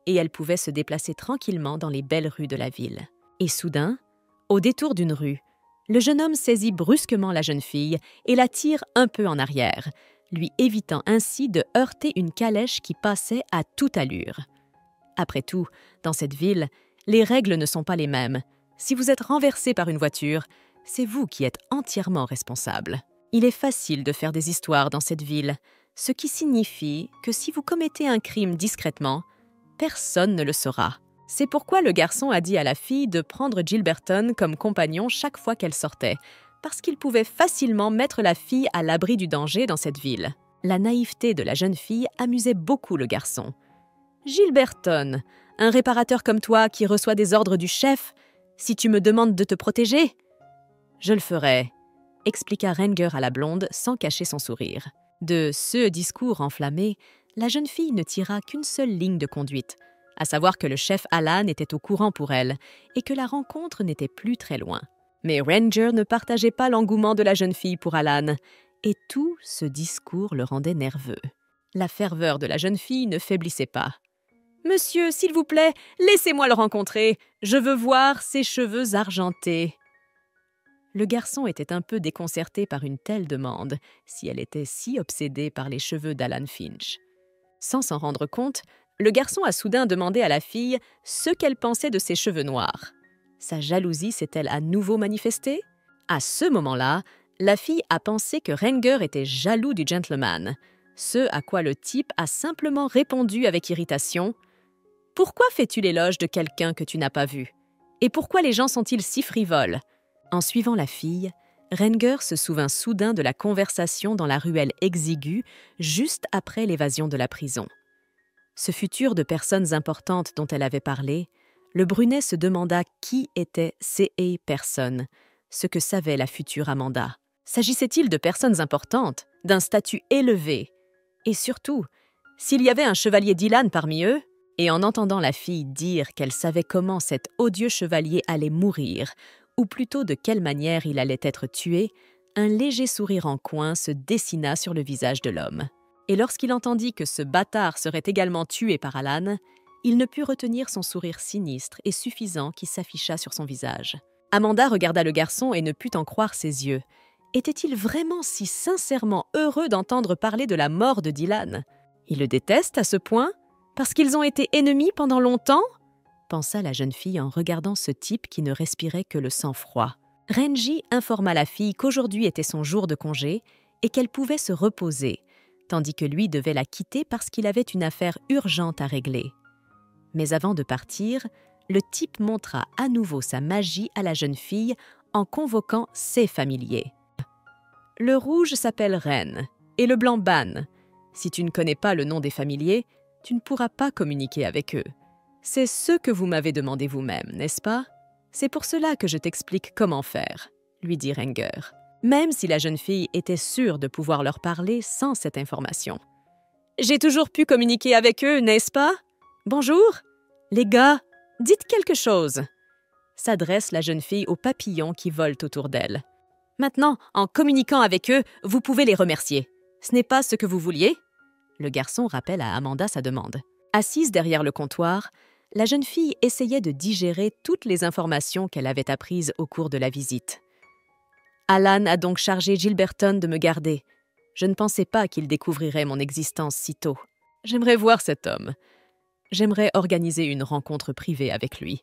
et elle pouvait se déplacer tranquillement dans les belles rues de la ville. Et soudain, au détour d'une rue, le jeune homme saisit brusquement la jeune fille et la tire un peu en arrière, lui évitant ainsi de heurter une calèche qui passait à toute allure. Après tout, dans cette ville, les règles ne sont pas les mêmes. Si vous êtes renversé par une voiture, c'est vous qui êtes entièrement responsable. Il est facile de faire des histoires dans cette ville, ce qui signifie que si vous commettez un crime discrètement, personne ne le saura. C'est pourquoi le garçon a dit à la fille de prendre Gilberton comme compagnon chaque fois qu'elle sortait, parce qu'il pouvait facilement mettre la fille à l'abri du danger dans cette ville. La naïveté de la jeune fille amusait beaucoup le garçon. « Gilberton, un réparateur comme toi qui reçoit des ordres du chef, si tu me demandes de te protéger ?»« Je le ferai », expliqua Renger à la blonde sans cacher son sourire. De ce discours enflammé, la jeune fille ne tira qu'une seule ligne de conduite, à savoir que le chef Alan était au courant pour elle et que la rencontre n'était plus très loin. Mais Renger ne partageait pas l'engouement de la jeune fille pour Alan, et tout ce discours le rendait nerveux. La ferveur de la jeune fille ne faiblissait pas. « Monsieur, s'il vous plaît, laissez-moi le rencontrer. Je veux voir ses cheveux argentés. » Le garçon était un peu déconcerté par une telle demande, si elle était si obsédée par les cheveux d'Alan Finch. Sans s'en rendre compte, le garçon a soudain demandé à la fille ce qu'elle pensait de ses cheveux noirs. Sa jalousie s'est-elle à nouveau manifestée? À ce moment-là, la fille a pensé que Renger était jaloux du gentleman, ce à quoi le type a simplement répondu avec irritation « Pourquoi fais-tu l'éloge de quelqu'un que tu n'as pas vu? Et pourquoi les gens sont-ils si frivoles ?» En suivant la fille, Renger se souvint soudain de la conversation dans la ruelle exiguë juste après l'évasion de la prison. Ce futur de personnes importantes dont elle avait parlé, le brunet se demanda qui était C.A. Person, ce que savait la future Amanda. S'agissait-il de personnes importantes, d'un statut élevé? Et surtout, s'il y avait un chevalier Dylan parmi eux? Et en entendant la fille dire qu'elle savait comment cet odieux chevalier allait mourir, ou plutôt de quelle manière il allait être tué, un léger sourire en coin se dessina sur le visage de l'homme. Et lorsqu'il entendit que ce bâtard serait également tué par Alan, il ne put retenir son sourire sinistre et suffisant qui s'afficha sur son visage. Amanda regarda le garçon et ne put en croire ses yeux. Était-il vraiment si sincèrement heureux d'entendre parler de la mort de Dylan? Il le déteste à ce point? Parce qu'ils ont été ennemis pendant longtemps? Pensa la jeune fille en regardant ce type qui ne respirait que le sang-froid. Renji informa la fille qu'aujourd'hui était son jour de congé et qu'elle pouvait se reposer, tandis que lui devait la quitter parce qu'il avait une affaire urgente à régler. Mais avant de partir, le type montra à nouveau sa magie à la jeune fille en convoquant ses familiers. Le rouge s'appelle Ren et le blanc Ban. Si tu ne connais pas le nom des familiers, tu ne pourras pas communiquer avec eux. C'est ce que vous m'avez demandé vous-même, n'est-ce pas? C'est pour cela que je t'explique comment faire, lui dit Renger, même si la jeune fille était sûre de pouvoir leur parler sans cette information. J'ai toujours pu communiquer avec eux, n'est-ce pas? Bonjour? Les gars, dites quelque chose, s'adresse la jeune fille aux papillons qui volent autour d'elle. Maintenant, en communiquant avec eux, vous pouvez les remercier. Ce n'est pas ce que vous vouliez ?» Le garçon rappelle à Amanda sa demande. Assise derrière le comptoir, la jeune fille essayait de digérer toutes les informations qu'elle avait apprises au cours de la visite. « Alan a donc chargé Gilberton de me garder. Je ne pensais pas qu'il découvrirait mon existence si tôt. J'aimerais voir cet homme. J'aimerais organiser une rencontre privée avec lui. »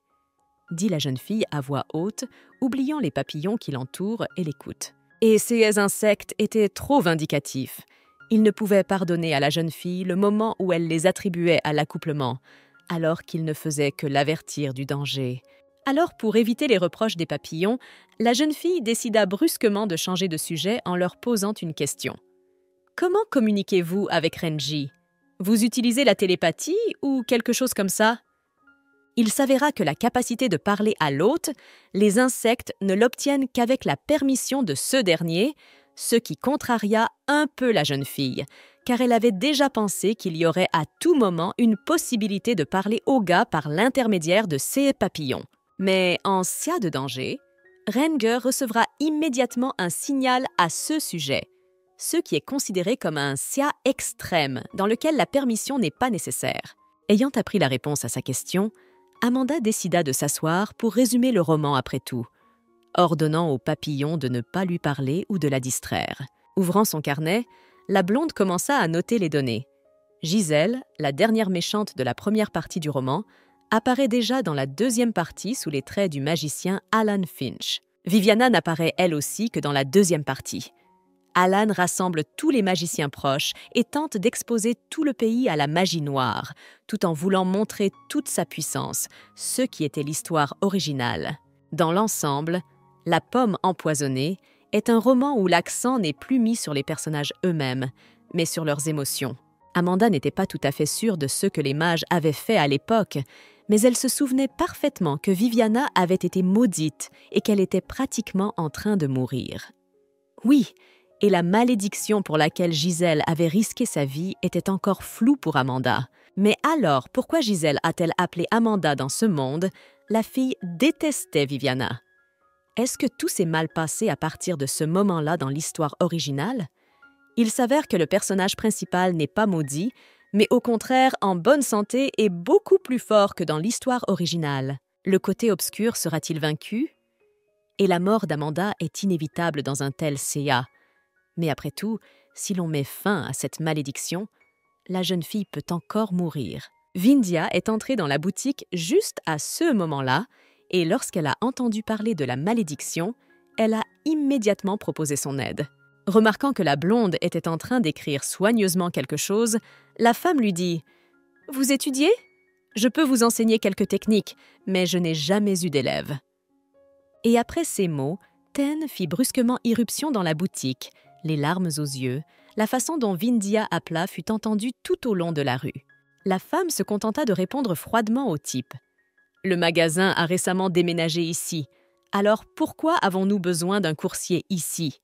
dit la jeune fille à voix haute, oubliant les papillons qui l'entourent et l'écoutent. Et ces insectes étaient trop vindicatifs. Ils ne pouvaient pardonner à la jeune fille le moment où elle les attribuait à l'accouplement, alors qu'il ne faisait que l'avertir du danger. Alors, pour éviter les reproches des papillons, la jeune fille décida brusquement de changer de sujet en leur posant une question. « Comment communiquez-vous avec Renji ? Vous utilisez la télépathie ou quelque chose comme ça ?» Il s'avéra que la capacité de parler à l'hôte, les insectes ne l'obtiennent qu'avec la permission de ce dernier, ce qui contraria un peu la jeune fille, car elle avait déjà pensé qu'il y aurait à tout moment une possibilité de parler au gars par l'intermédiaire de ces papillons. Mais en cas de danger, Renger recevra immédiatement un signal à ce sujet, ce qui est considéré comme un sia extrême, dans lequel la permission n'est pas nécessaire. Ayant appris la réponse à sa question, Amanda décida de s'asseoir pour résumer le roman après tout, ordonnant au papillon de ne pas lui parler ou de la distraire. Ouvrant son carnet, la blonde commença à noter les données. Giselle, la dernière méchante de la première partie du roman, apparaît déjà dans la deuxième partie sous les traits du magicien Alan Finch. Viviana n'apparaît elle aussi que dans la deuxième partie. Alan rassemble tous les magiciens proches et tente d'exposer tout le pays à la magie noire, tout en voulant montrer toute sa puissance, ce qui était l'histoire originale. Dans l'ensemble, La pomme empoisonnée est un roman où l'accent n'est plus mis sur les personnages eux-mêmes, mais sur leurs émotions. Amanda n'était pas tout à fait sûre de ce que les mages avaient fait à l'époque, mais elle se souvenait parfaitement que Viviana avait été maudite et qu'elle était pratiquement en train de mourir. Oui, et la malédiction pour laquelle Giselle avait risqué sa vie était encore floue pour Amanda. Mais alors, pourquoi Giselle a-t-elle appelé Amanda dans ce monde? La fille détestait Viviana. Est-ce que tout s'est mal passé à partir de ce moment-là dans l'histoire originale? Il s'avère que le personnage principal n'est pas maudit, mais au contraire en bonne santé et beaucoup plus fort que dans l'histoire originale. Le côté obscur sera-t-il vaincu? Et la mort d'Amanda est inévitable dans un tel CA. Mais après tout, si l'on met fin à cette malédiction, la jeune fille peut encore mourir. Vindia est entrée dans la boutique juste à ce moment-là, et lorsqu'elle a entendu parler de la malédiction, elle a immédiatement proposé son aide. Remarquant que la blonde était en train d'écrire soigneusement quelque chose, la femme lui dit « Vous étudiez? Je peux vous enseigner quelques techniques, mais je n'ai jamais eu d'élève. » Et après ces mots, Ten fit brusquement irruption dans la boutique, les larmes aux yeux. La façon dont Vindia appela fut entendue tout au long de la rue. La femme se contenta de répondre froidement au type. « Le magasin a récemment déménagé ici, alors pourquoi avons-nous besoin d'un coursier ici ?»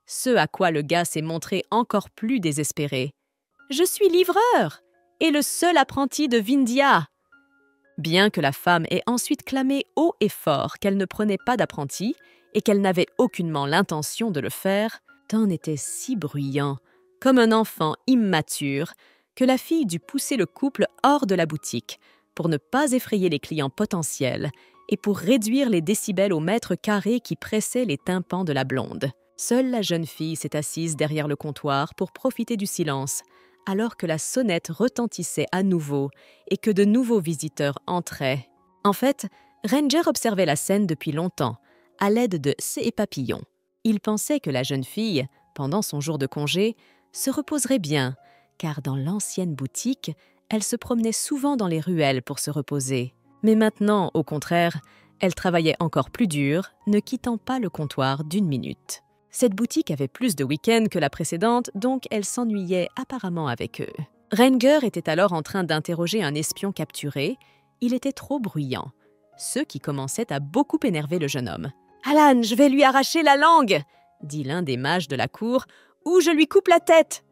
Ce à quoi le gars s'est montré encore plus désespéré. « Je suis livreur et le seul apprenti de Vindia !» Bien que la femme ait ensuite clamé haut et fort qu'elle ne prenait pas d'apprenti et qu'elle n'avait aucunement l'intention de le faire, Ten était si bruyant, comme un enfant immature, que la fille dut pousser le couple hors de la boutique pour ne pas effrayer les clients potentiels et pour réduire les décibels au mètre carré qui pressaient les tympans de la blonde. Seule la jeune fille s'est assise derrière le comptoir pour profiter du silence, alors que la sonnette retentissait à nouveau et que de nouveaux visiteurs entraient. En fait, Renger observait la scène depuis longtemps, à l'aide de ses papillons. Il pensait que la jeune fille, pendant son jour de congé, se reposerait bien, car dans l'ancienne boutique, elle se promenait souvent dans les ruelles pour se reposer. Mais maintenant, au contraire, elle travaillait encore plus dur, ne quittant pas le comptoir d'une minute. Cette boutique avait plus de week-ends que la précédente, donc elle s'ennuyait apparemment avec eux. Renger était alors en train d'interroger un espion capturé. Il était trop bruyant, ce qui commençait à beaucoup énerver le jeune homme. « Alan, je vais lui arracher la langue !» dit l'un des mages de la cour, « ou je lui coupe la tête !»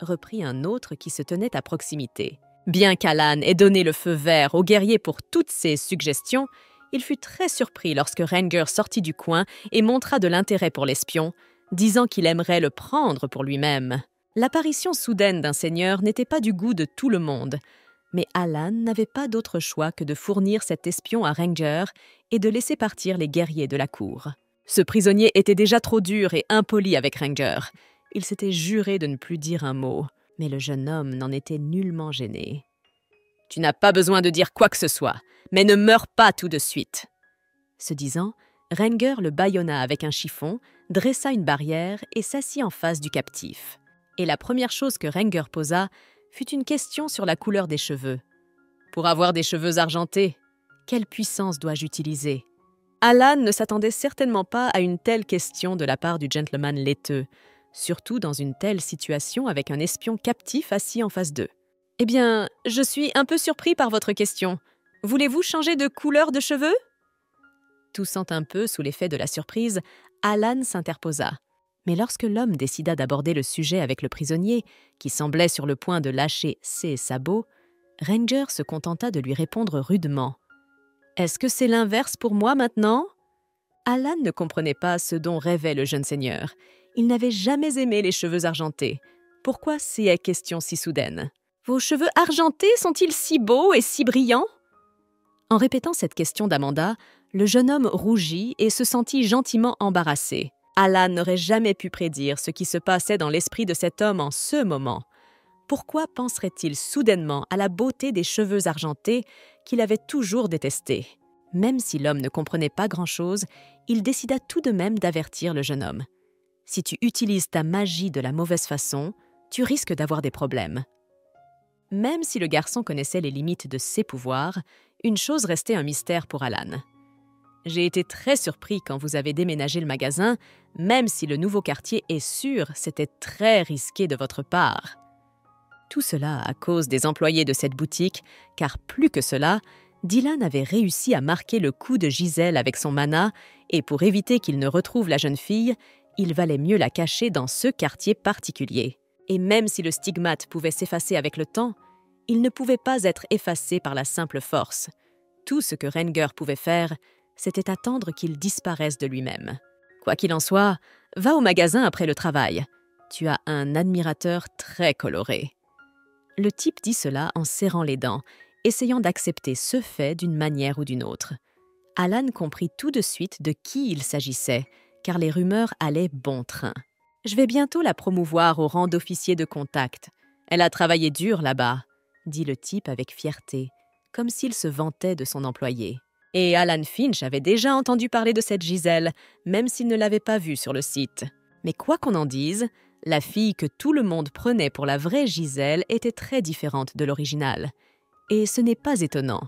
reprit un autre qui se tenait à proximité. Bien qu'Alan ait donné le feu vert au guerrier pour toutes ses suggestions, il fut très surpris lorsque Renger sortit du coin et montra de l'intérêt pour l'espion, disant qu'il aimerait le prendre pour lui-même. L'apparition soudaine d'un seigneur n'était pas du goût de tout le monde, mais Alan n'avait pas d'autre choix que de fournir cet espion à Ranger et de laisser partir les guerriers de la cour. Ce prisonnier était déjà trop dur et impoli avec Ranger. Il s'était juré de ne plus dire un mot, mais le jeune homme n'en était nullement gêné. « Tu n'as pas besoin de dire quoi que ce soit, mais ne meurs pas tout de suite !» Ce disant, Ranger le bâillonna avec un chiffon, dressa une barrière et s'assit en face du captif. Et la première chose que Ranger posa fut une question sur la couleur des cheveux. « Pour avoir des cheveux argentés, quelle puissance dois-je utiliser ?» Alan ne s'attendait certainement pas à une telle question de la part du gentleman laiteux, surtout dans une telle situation avec un espion captif assis en face d'eux. « Eh bien, je suis un peu surpris par votre question. Voulez-vous changer de couleur de cheveux ?» Toussant un peu sous l'effet de la surprise, Alan s'interposa. Mais lorsque l'homme décida d'aborder le sujet avec le prisonnier, qui semblait sur le point de lâcher ses sabots, Ranger se contenta de lui répondre rudement. « Est-ce que c'est l'inverse pour moi maintenant ?» Alan ne comprenait pas ce dont rêvait le jeune seigneur. Il n'avait jamais aimé les cheveux argentés. Pourquoi ces questions si soudaines ? « Vos cheveux argentés sont-ils si beaux et si brillants ?» En répétant cette question d'Amanda, le jeune homme rougit et se sentit gentiment embarrassé. Alan n'aurait jamais pu prédire ce qui se passait dans l'esprit de cet homme en ce moment. Pourquoi penserait-il soudainement à la beauté des cheveux argentés qu'il avait toujours détestés ? Même si l'homme ne comprenait pas grand-chose, il décida tout de même d'avertir le jeune homme. « Si tu utilises ta magie de la mauvaise façon, tu risques d'avoir des problèmes. » Même si le garçon connaissait les limites de ses pouvoirs, une chose restait un mystère pour Alan. « J'ai été très surpris quand vous avez déménagé le magasin, même si le nouveau quartier est sûr, c'était très risqué de votre part. » Tout cela à cause des employés de cette boutique, car plus que cela, Dylan avait réussi à marquer le coup de Gisèle avec son mana, et pour éviter qu'il ne retrouve la jeune fille, il valait mieux la cacher dans ce quartier particulier. Et même si le stigmate pouvait s'effacer avec le temps, il ne pouvait pas être effacé par la simple force. Tout ce que Ranger pouvait faire, c'était attendre qu'il disparaisse de lui-même. Quoi qu'il en soit, va au magasin après le travail. Tu as un admirateur très coloré. Le type dit cela en serrant les dents, essayant d'accepter ce fait d'une manière ou d'une autre. Alan comprit tout de suite de qui il s'agissait, car les rumeurs allaient bon train. « Je vais bientôt la promouvoir au rang d'officier de contact. Elle a travaillé dur là-bas, » dit le type avec fierté, comme s'il se vantait de son employé. Et Alan Finch avait déjà entendu parler de cette Gisèle, même s'il ne l'avait pas vue sur le site. Mais quoi qu'on en dise, la fille que tout le monde prenait pour la vraie Gisèle était très différente de l'original. Et ce n'est pas étonnant,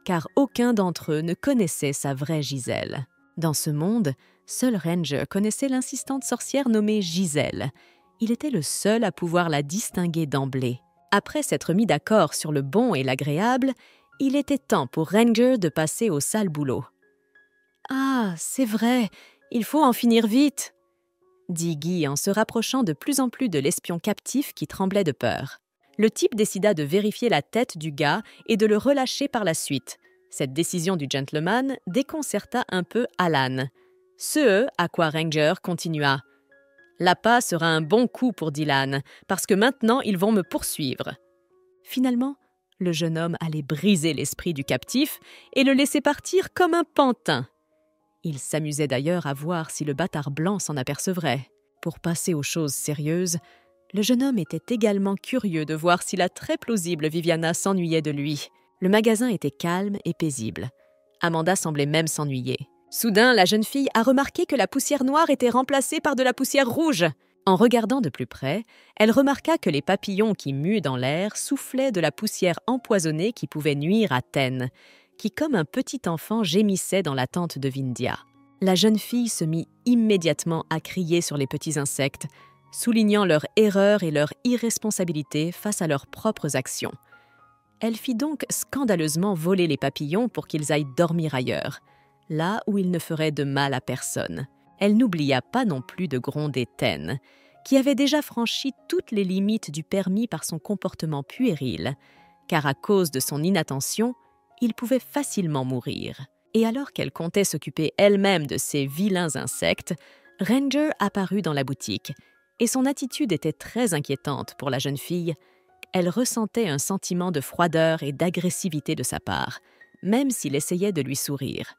car aucun d'entre eux ne connaissait sa vraie Gisèle. Dans ce monde, seul Ranger connaissait l'insistante sorcière nommée Gisèle. Il était le seul à pouvoir la distinguer d'emblée. Après s'être mis d'accord sur le bon et l'agréable, il était temps pour Ranger de passer au sale boulot. « Ah, c'est vrai, il faut en finir vite !» dit Guy en se rapprochant de plus en plus de l'espion captif qui tremblait de peur. Le type décida de vérifier la tête du gars et de le relâcher par la suite. Cette décision du gentleman déconcerta un peu Alan. Ce à quoi Ranger continua. « L'appât sera un bon coup pour Dylan, parce que maintenant ils vont me poursuivre. » Finalement, le jeune homme allait briser l'esprit du captif et le laisser partir comme un pantin. Il s'amusait d'ailleurs à voir si le bâtard blanc s'en apercevrait. Pour passer aux choses sérieuses, le jeune homme était également curieux de voir si la très plausible Viviana s'ennuyait de lui. Le magasin était calme et paisible. Amanda semblait même s'ennuyer. Soudain, la jeune fille a remarqué que la poussière noire était remplacée par de la poussière rouge. En regardant de plus près, elle remarqua que les papillons qui muaient dans l'air soufflaient de la poussière empoisonnée qui pouvait nuire à Ten, qui comme un petit enfant gémissait dans la tente de Vindia. La jeune fille se mit immédiatement à crier sur les petits insectes, soulignant leur erreur et leur irresponsabilité face à leurs propres actions. Elle fit donc scandaleusement voler les papillons pour qu'ils aillent dormir ailleurs, là où ils ne feraient de mal à personne. Elle n'oublia pas non plus de gronder Ten, qui avait déjà franchi toutes les limites du permis par son comportement puéril, car à cause de son inattention, il pouvait facilement mourir. Et alors qu'elle comptait s'occuper elle-même de ces vilains insectes, Ranger apparut dans la boutique, et son attitude était très inquiétante pour la jeune fille. Elle ressentait un sentiment de froideur et d'agressivité de sa part, même s'il essayait de lui sourire.